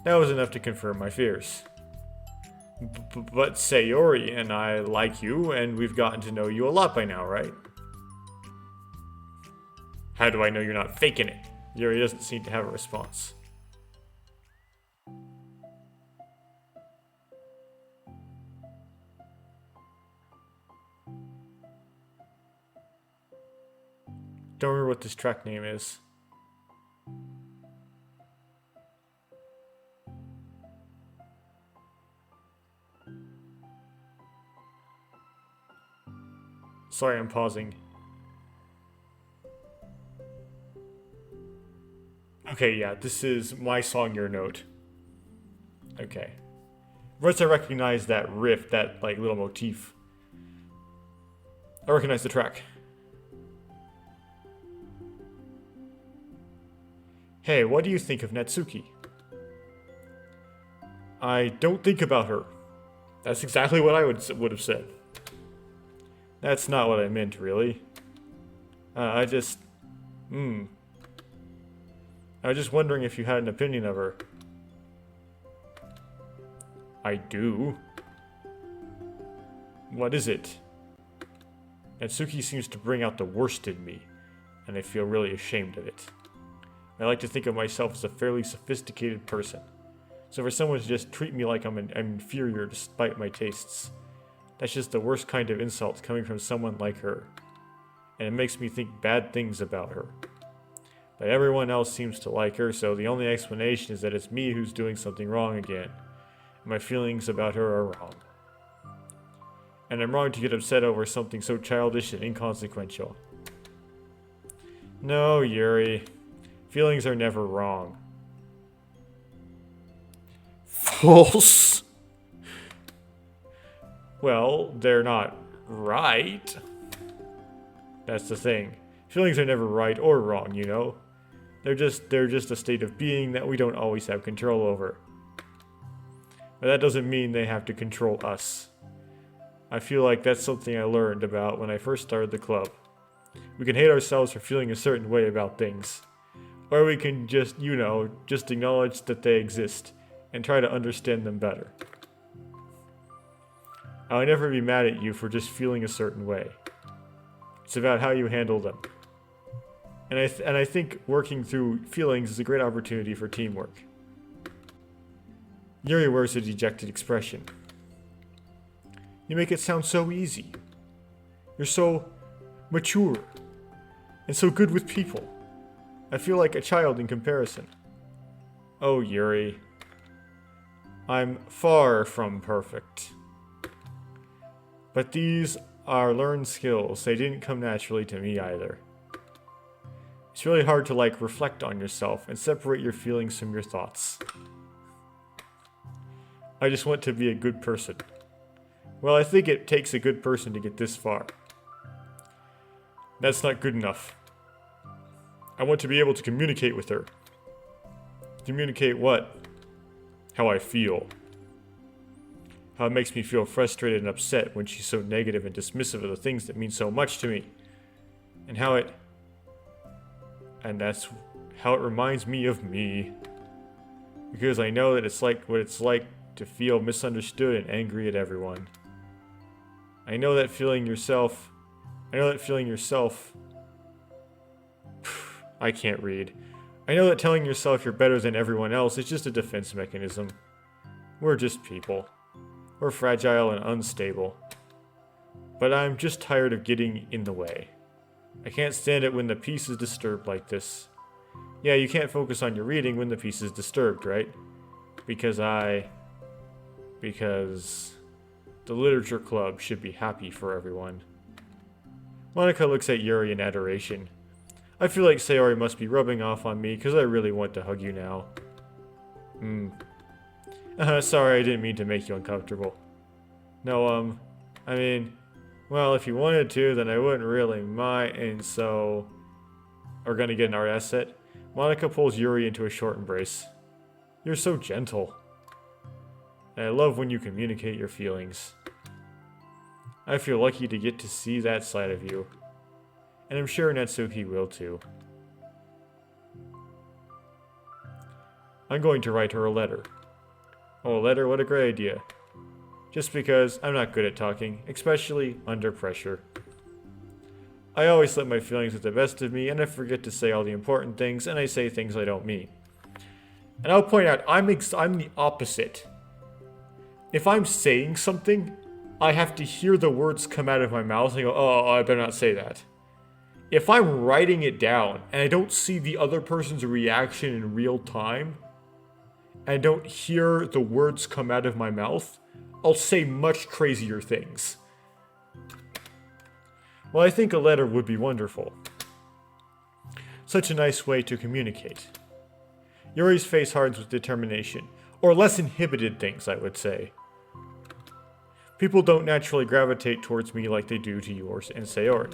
That was enough to confirm my fears. But Sayori and I like you, and we've gotten to know you a lot by now, right? How do I know you're not faking it? Yuri doesn't seem to have a response. Don't remember what this track name is. Sorry, I'm pausing. Okay, yeah, this is My Song, Your Note. Okay. Once I recognize that riff, that, like, little motif, I recognize the track. Hey, what do you think of Natsuki? I don't think about her. That's exactly what I would have said. That's not what I meant, really. I was just wondering if you had an opinion of her. I do. What is it? Natsuki seems to bring out the worst in me, and I feel really ashamed of it. I like to think of myself as a fairly sophisticated person. So for someone to just treat me like I'm inferior despite my tastes, that's just the worst kind of insult coming from someone like her. And it makes me think bad things about her. But everyone else seems to like her, so the only explanation is that it's me who's doing something wrong again. And my feelings about her are wrong. And I'm wrong to get upset over something so childish and inconsequential. No, Yuri. Feelings are never wrong. False. Well, they're not right. That's the thing. Feelings are never right or wrong, you know? They're just a state of being that we don't always have control over. But that doesn't mean they have to control us. I feel like that's something I learned about when I first started the club. We can hate ourselves for feeling a certain way about things. Or we can just acknowledge that they exist and try to understand them better. I'll never be mad at you for just feeling a certain way. It's about how you handle them. And I think working through feelings is a great opportunity for teamwork. Yuri wears a dejected expression. You make it sound so easy. You're so mature and so good with people. I feel like a child in comparison. Oh, Yuri. I'm far from perfect. But these are learned skills. They didn't come naturally to me either. It's really hard to reflect on yourself and separate your feelings from your thoughts. I just want to be a good person. Well, I think it takes a good person to get this far. That's not good enough. I want to be able to communicate with her. Communicate what? How I feel. How it makes me feel frustrated and upset when she's so negative and dismissive of the things that mean so much to me. And that's how it reminds me of me. Because I know that it's like what it's like to feel misunderstood and angry at everyone. I know that feeling yourself. I can't read. I know that telling yourself you're better than everyone else is just a defense mechanism. We're just people. We're fragile and unstable. But I'm just tired of getting in the way. I can't stand it when the peace is disturbed like this. Yeah, you can't focus on your reading when the peace is disturbed, right? Because the literature club should be happy for everyone. Monica looks at Yuri in adoration. I feel like Sayori must be rubbing off on me because I really want to hug you now. Sorry, I didn't mean to make you uncomfortable. No, well, if you wanted to, then I wouldn't really mind, and so... We're gonna get an art asset. Monica pulls Yuri into a short embrace. You're so gentle. And I love when you communicate your feelings. I feel lucky to get to see that side of you. And I'm sure Natsuki will too. I'm going to write her a letter. Oh, a letter? What a great idea. Just because I'm not good at talking, especially under pressure. I always let my feelings get the best of me, and I forget to say all the important things, and I say things I don't mean. And I'll point out, I'm the opposite. If I'm saying something, I have to hear the words come out of my mouth and go, oh, I better not say that. If I'm writing it down, and I don't see the other person's reaction in real time, and I don't hear the words come out of my mouth, I'll say much crazier things. Well, I think a letter would be wonderful. Such a nice way to communicate. Yuri's face hardens with determination, or less inhibited things, I would say. People don't naturally gravitate towards me like they do to yours and Sayori.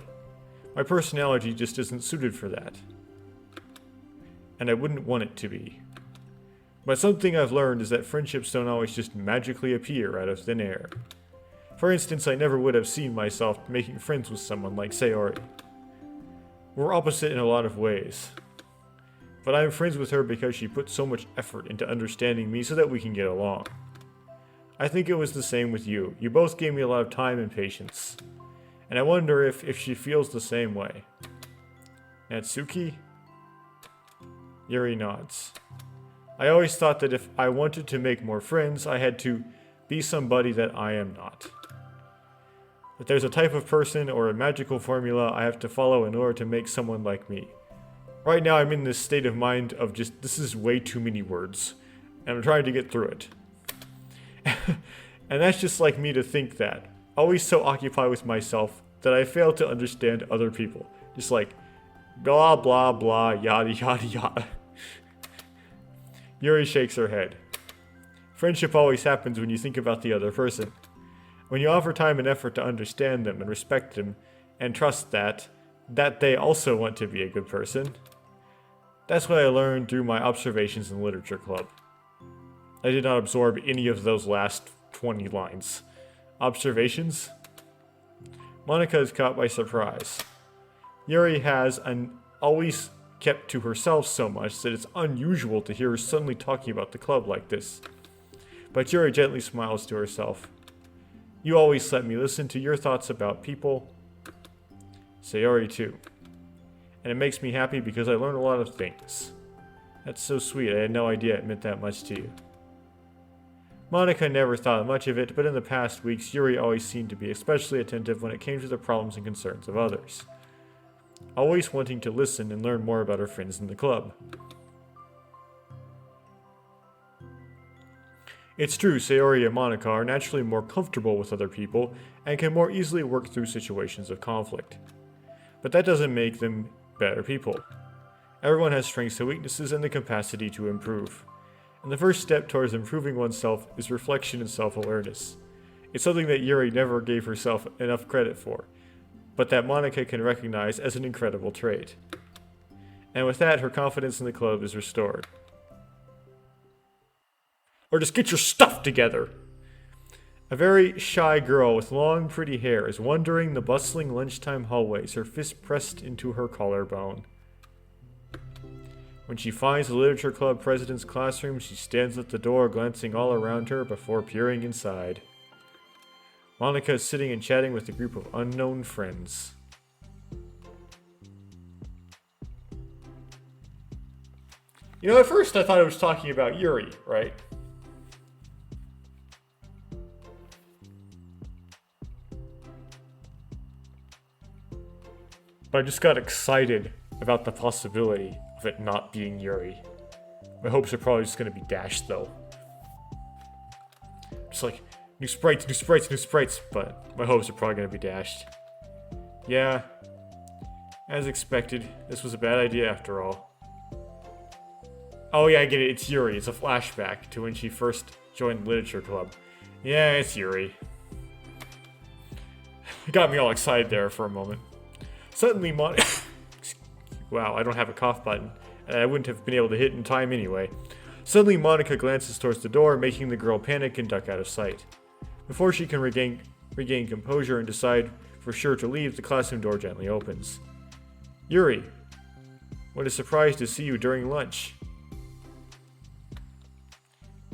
My personality just isn't suited for that. And I wouldn't want it to be. But something I've learned is that friendships don't always just magically appear out of thin air. For instance, I never would have seen myself making friends with someone like Sayori. We're opposite in a lot of ways. But I'm friends with her because she put so much effort into understanding me so that we can get along. I think it was the same with you. You both gave me a lot of time and patience. And I wonder if she feels the same way. Natsuki? Yuri nods. I always thought that if I wanted to make more friends, I had to be somebody that I am not. That there's a type of person or a magical formula I have to follow in order to make someone like me. Right now I'm in this state of mind of just, this is way too many words. And I'm trying to get through it. And that's just like me to think that. Always so occupied with myself that I fail to understand other people. Just like, blah blah blah, yada yada yada. Yuri shakes her head. Friendship always happens when you think about the other person. When you offer time and effort to understand them and respect them, and trust that they also want to be a good person. That's what I learned through my observations in literature club. I did not absorb any of those last 20 lines. Observations? Monica is caught by surprise. Yuri has always kept to herself so much that it's unusual to hear her suddenly talking about the club like this. But Yuri gently smiles to herself. You always let me listen to your thoughts about people. Sayori too. And it makes me happy because I learn a lot of things. That's so sweet, I had no idea it meant that much to you. Monica never thought much of it, but in the past weeks, Yuri always seemed to be especially attentive when it came to the problems and concerns of others. Always wanting to listen and learn more about her friends in the club. It's true, Sayori and Monica are naturally more comfortable with other people and can more easily work through situations of conflict. But that doesn't make them better people. Everyone has strengths and weaknesses and the capacity to improve. And the first step towards improving oneself is reflection and self-awareness. It's something that Yuri never gave herself enough credit for, but that Monica can recognize as an incredible trait. And with that, her confidence in the club is restored. Or just get your stuff together! A very shy girl with long, pretty hair is wandering the bustling lunchtime hallways, her fist pressed into her collarbone. When she finds the literature club president's classroom, she stands at the door, glancing all around her before peering inside. Monica is sitting and chatting with a group of unknown friends. You know, at first I thought it was talking about Yuri, right? But I just got excited about the possibility of it not being Yuri. My hopes are probably just going to be dashed, though. Just like, new sprites, new sprites, new sprites, but my hopes are probably going to be dashed. Yeah, as expected, this was a bad idea after all. Oh yeah, I get it, it's Yuri. It's a flashback to when she first joined the literature club. Yeah, it's Yuri. It got me all excited there for a moment. Suddenly, wow, I don't have a cough button, and I wouldn't have been able to hit in time anyway. Suddenly, Monica glances towards the door, making the girl panic and duck out of sight. Before she can regain composure and decide for sure to leave, the classroom door gently opens. Yuri, what a surprise to see you during lunch.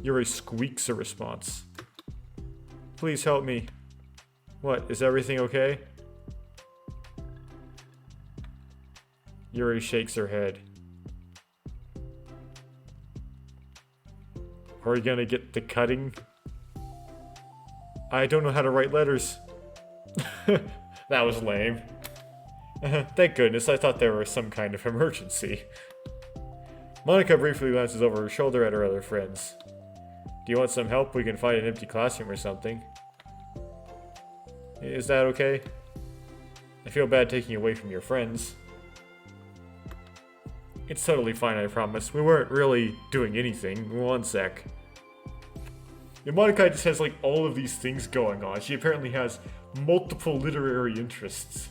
Yuri squeaks a response. Please help me. What, is everything okay? Yuri shakes her head. Are we gonna get the cutting? I don't know how to write letters. That was lame. Thank goodness, I thought there was some kind of emergency. Monica briefly glances over her shoulder at her other friends. Do you want some help? We can find an empty classroom or something. Is that okay? I feel bad taking you away from your friends. It's totally fine, I promise. We weren't really doing anything. One sec. Yeah, Monica just has like all of these things going on. She apparently has multiple literary interests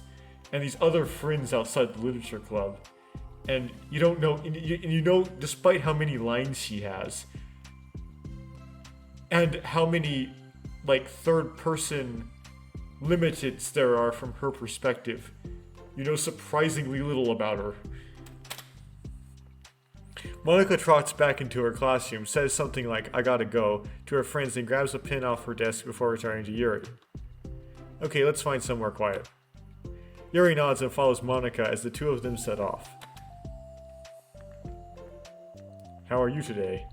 and these other friends outside the literature club. And you don't know, and you know, despite how many lines she has and how many like third person limiteds there are from her perspective, you know surprisingly little about her. Monica trots back into her classroom, says something like, I gotta go, to her friends and grabs a pen off her desk before returning to Yuri. Okay, let's find somewhere quiet. Yuri nods and follows Monica as the two of them set off. How are you today?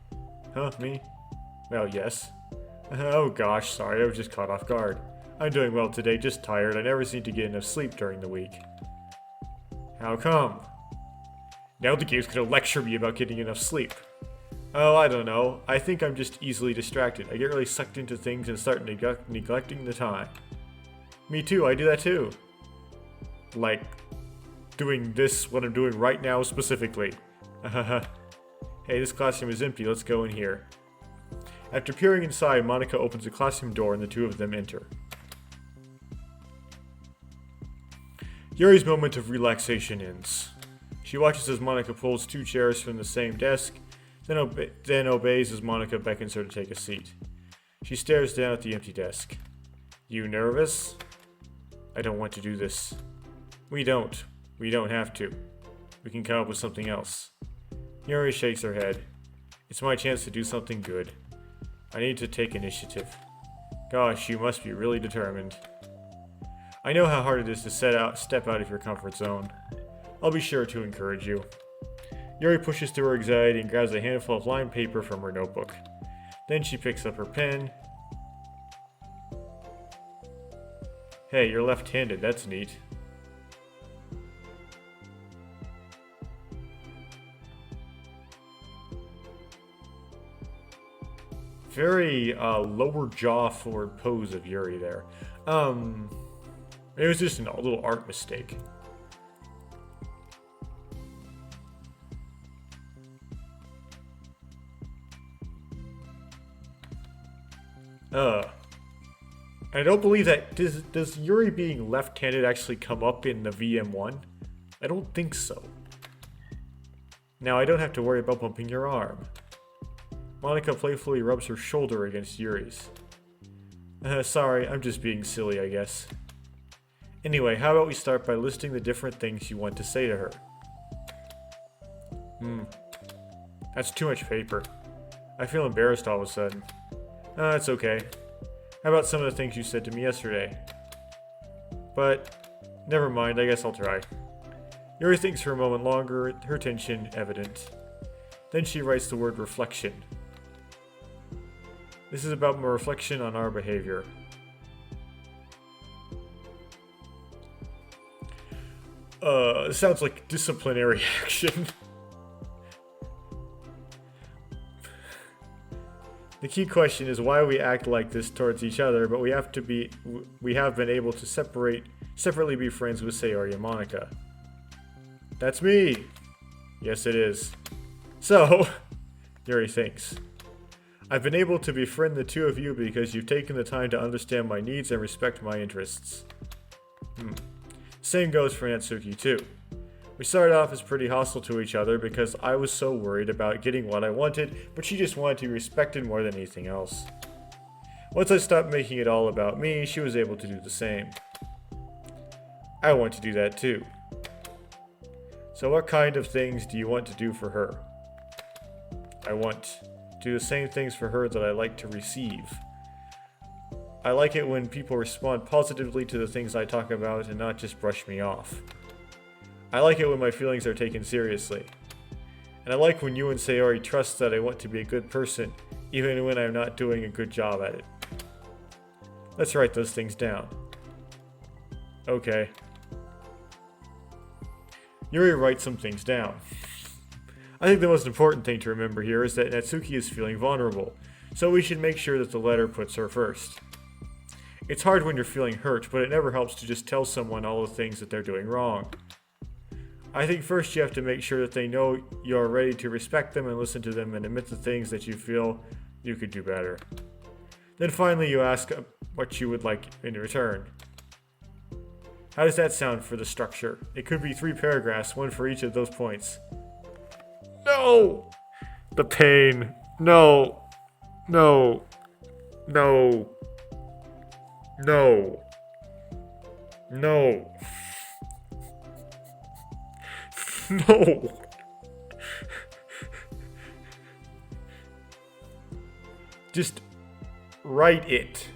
Huh, me? Well, yes. Oh gosh, sorry, I was just caught off guard. I'm doing well today, just tired. I never seem to get enough sleep during the week. How come? Now the game's gonna lecture me about getting enough sleep. Oh, I don't know. I think I'm just easily distracted. I get really sucked into things and start neglecting the time. Me too, I do that too. Like, doing this, what I'm doing right now specifically. Hey, this classroom is empty, let's go in here. After peering inside, Monica opens the classroom door and the two of them enter. Yuri's moment of relaxation ends. She watches as Monica pulls 2 chairs from the same desk, then obeys as Monica beckons her to take a seat. She stares down at the empty desk. You nervous? I don't want to do this. We don't. We don't have to. We can come up with something else. Yuri shakes her head. It's my chance to do something good. I need to take initiative. Gosh, you must be really determined. I know how hard it is to step out of your comfort zone. I'll be sure to encourage you. Yuri pushes through her anxiety and grabs a handful of lined paper from her notebook. Then she picks up her pen. Hey, you're left-handed, that's neat. Very lower jaw forward pose of Yuri there. It was just a little art mistake. I don't believe that. Does Yuri being left-handed actually come up in the VM1? I don't think so. Now I don't have to worry about bumping your arm. Monica playfully rubs her shoulder against Yuri's. Sorry, I'm just being silly, I guess. Anyway, how about we start by listing the different things you want to say to her? That's too much paper. I feel embarrassed all of a sudden. It's okay. How about some of the things you said to me yesterday? But, never mind, I guess I'll try. Yuri thinks for a moment longer, her tension evident. Then she writes the word reflection. This is about my reflection on our behavior. It sounds like disciplinary action. The key question is why we act like this towards each other, but we have been able to separately be friends with Sayori and Monica. That's me! Yes, it is. So, Yuri thinks. I've been able to befriend the two of you because you've taken the time to understand my needs and respect my interests. Same goes for Natsuki too. We started off as pretty hostile to each other because I was so worried about getting what I wanted, but she just wanted to be respected more than anything else. Once I stopped making it all about me, she was able to do the same. I want to do that too. So what kind of things do you want to do for her? I want to do the same things for her that I like to receive. I like it when people respond positively to the things I talk about and not just brush me off. I like it when my feelings are taken seriously. And I like when you and Sayori trust that I want to be a good person, even when I'm not doing a good job at it. Let's write those things down. Okay. Yuri writes some things down. I think the most important thing to remember here is that Natsuki is feeling vulnerable, so we should make sure that the letter puts her first. It's hard when you're feeling hurt, but it never helps to just tell someone all the things that they're doing wrong. I think first you have to make sure that they know you're ready to respect them and listen to them and admit the things that you feel you could do better. Then finally you ask what you would like in return. How does that sound for the structure? It could be 3 paragraphs, one for each of those points. No! The pain. No. No. No. No. No. No. Just write it.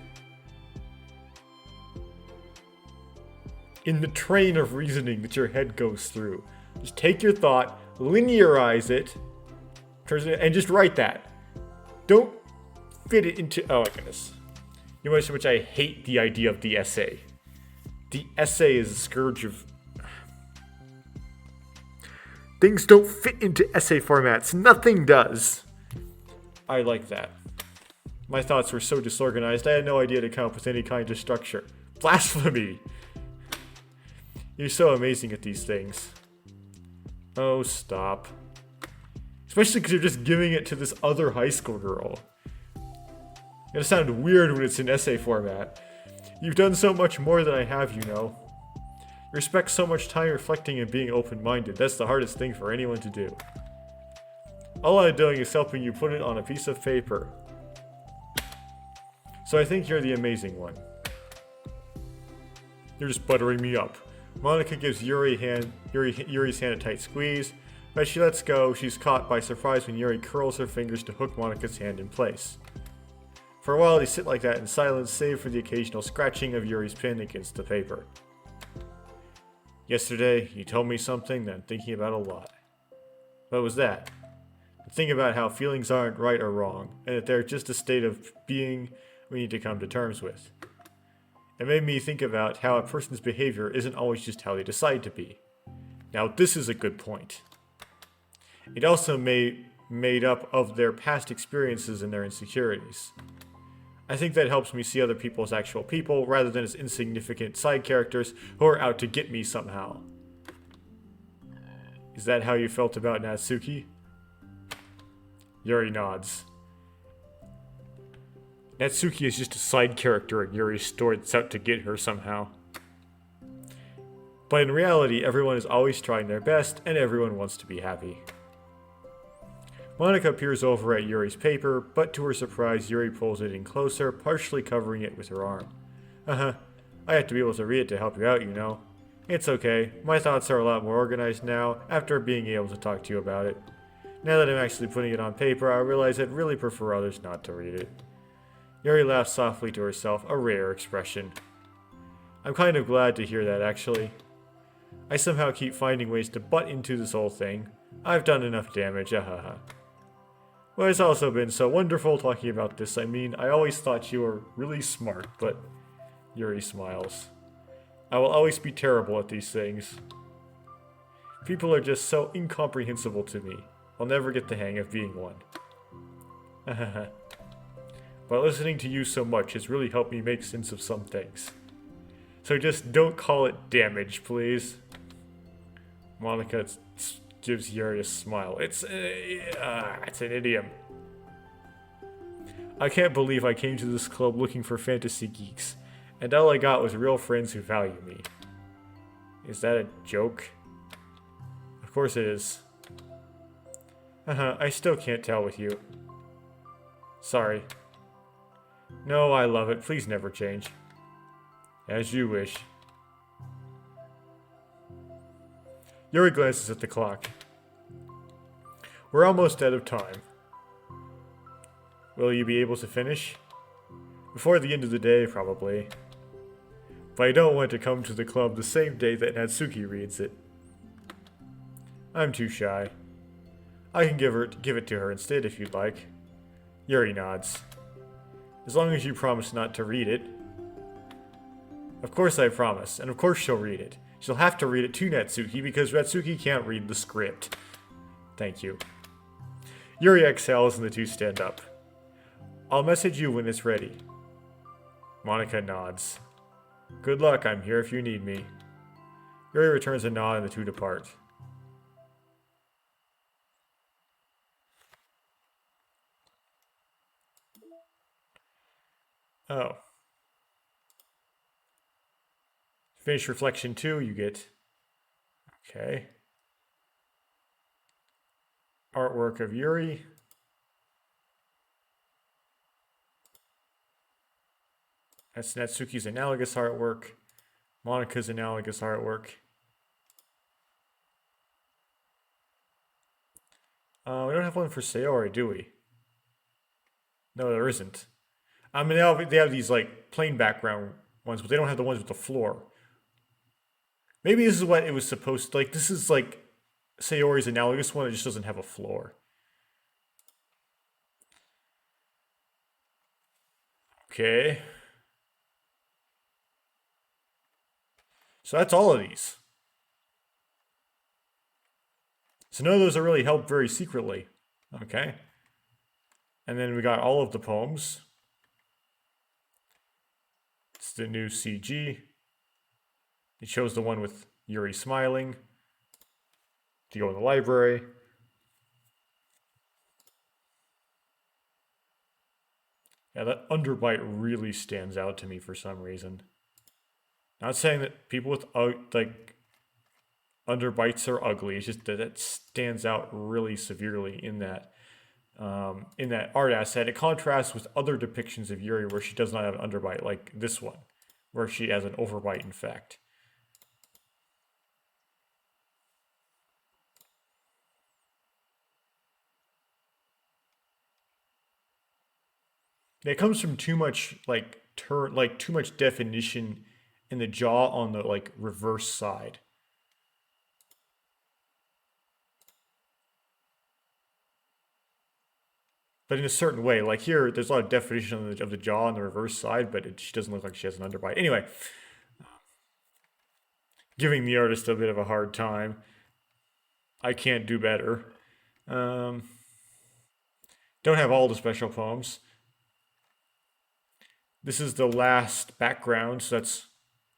In the train of reasoning that your head goes through. Just take your thought, linearize it, and just write that. Don't fit it into... Oh my goodness. You know how much I hate the idea of the essay. The essay is a scourge of... Things don't fit into essay formats. Nothing does. I like that. My thoughts were so disorganized, I had no idea to come up with any kind of structure. Blasphemy! You're so amazing at these things. Oh, stop. Especially because you're just giving it to this other high school girl. It'll sound weird when it's in essay format. You've done so much more than I have, you know. We spend so much time reflecting and being open-minded. That's the hardest thing for anyone to do. All I'm doing is helping you put it on a piece of paper. So I think you're the amazing one. You're just buttering me up. Monica gives Yuri's hand a tight squeeze. As she lets go, she's caught by surprise when Yuri curls her fingers to hook Monica's hand in place. For a while, they sit like that in silence, save for the occasional scratching of Yuri's pen against the paper. Yesterday, you told me something that I'm thinking about a lot. What was that? The thing about how feelings aren't right or wrong, and that they're just a state of being we need to come to terms with. It made me think about how a person's behavior isn't always just how they decide to be. Now, this is a good point. It also made up of their past experiences and their insecurities. I think that helps me see other people as actual people, rather than as insignificant side characters who are out to get me somehow. Is that how you felt about Natsuki? Yuri nods. Natsuki is just a side character in Yuri's story that's out to get her somehow. But in reality, everyone is always trying their best, and everyone wants to be happy. Monica peers over at Yuri's paper, but to her surprise, Yuri pulls it in closer, partially covering it with her arm. I have to be able to read it to help you out, you know. It's okay, my thoughts are a lot more organized now, after being able to talk to you about it. Now that I'm actually putting it on paper, I realize I'd really prefer others not to read it. Yuri laughs softly to herself, a rare expression. I'm kind of glad to hear that, actually. I somehow keep finding ways to butt into this whole thing. I've done enough damage, ahaha. Well, it's also been so wonderful talking about this. I mean, I always thought you were really smart, but... Yuri smiles. I will always be terrible at these things. People are just so incomprehensible to me. I'll never get the hang of being one. Ahaha. But listening to you so much has really helped me make sense of some things. So just don't call it damage, please. Monica gives Yuri a smile. It's an idiom. I can't believe I came to this club looking for fantasy geeks, and all I got was real friends who value me. Is that a joke? Of course it is. I still can't tell with you. Sorry. No, I love it. Please never change. As you wish. Yuri glances at the clock. We're almost out of time. Will you be able to finish? Before the end of the day, probably. But I don't want to come to the club the same day that Natsuki reads it. I'm too shy. I can give it to her instead if you'd like. Yuri nods. As long as you promise not to read it. Of course I promise, and of course she'll read it. She'll have to read it to Natsuki because Natsuki can't read the script. Thank you. Yuri exhales and the two stand up. I'll message you when it's ready. Monica nods. Good luck, I'm here if you need me. Yuri returns a nod and the two depart. Oh. Finish reflection 2, you get... Okay. Artwork of Yuri. That's Natsuki's analogous artwork. Monica's analogous artwork. We don't have one for Sayori, do we? No, there isn't. I mean, they have these, like, plain background ones, but they don't have the ones with the floor. Maybe this is what it was supposed to... Like, this is, like, Sayori's analogous one. It just doesn't have a floor. Okay. So that's all of these. So none of those are really held very secretly. Okay. And then we got all of the poems. It's the new CG. It shows the one with Yuri smiling. To go in the library. Yeah, that underbite really stands out to me for some reason. Not saying that people with like underbites are ugly. It's just that it stands out really severely in that art asset. It contrasts with other depictions of Yuri where she does not have an underbite, like this one, where she has an overbite. In fact, it comes from too much like too much definition in the jaw on the like reverse side. But in a certain way, like here, there's a lot of definition of the jaw on the reverse side, but she doesn't look like she has an underbite. Anyway, giving the artist a bit of a hard time. I can't do better. Um, don't have all the special poems. This is the last background, so that's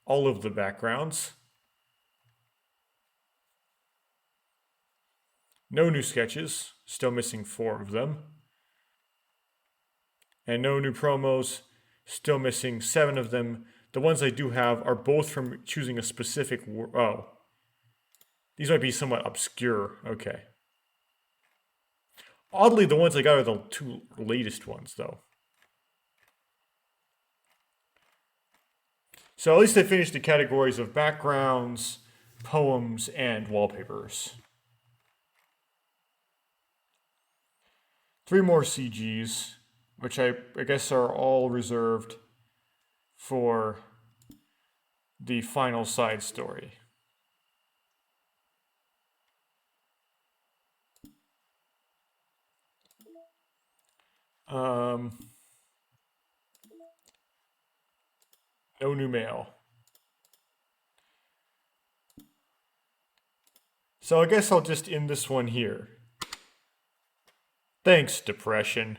all of the backgrounds. No new sketches, still missing 4 of them. And no new promos, still missing 7 of them. The ones I do have are both from choosing a specific oh. These might be somewhat obscure. Okay. Oddly, the ones I got are the 2 latest ones, though. So at least I finished the categories of backgrounds, poems, and wallpapers. 3 more CGs, which I guess are all reserved for the final side story. No new mail. So I guess I'll just end this one here. Thanks, depression.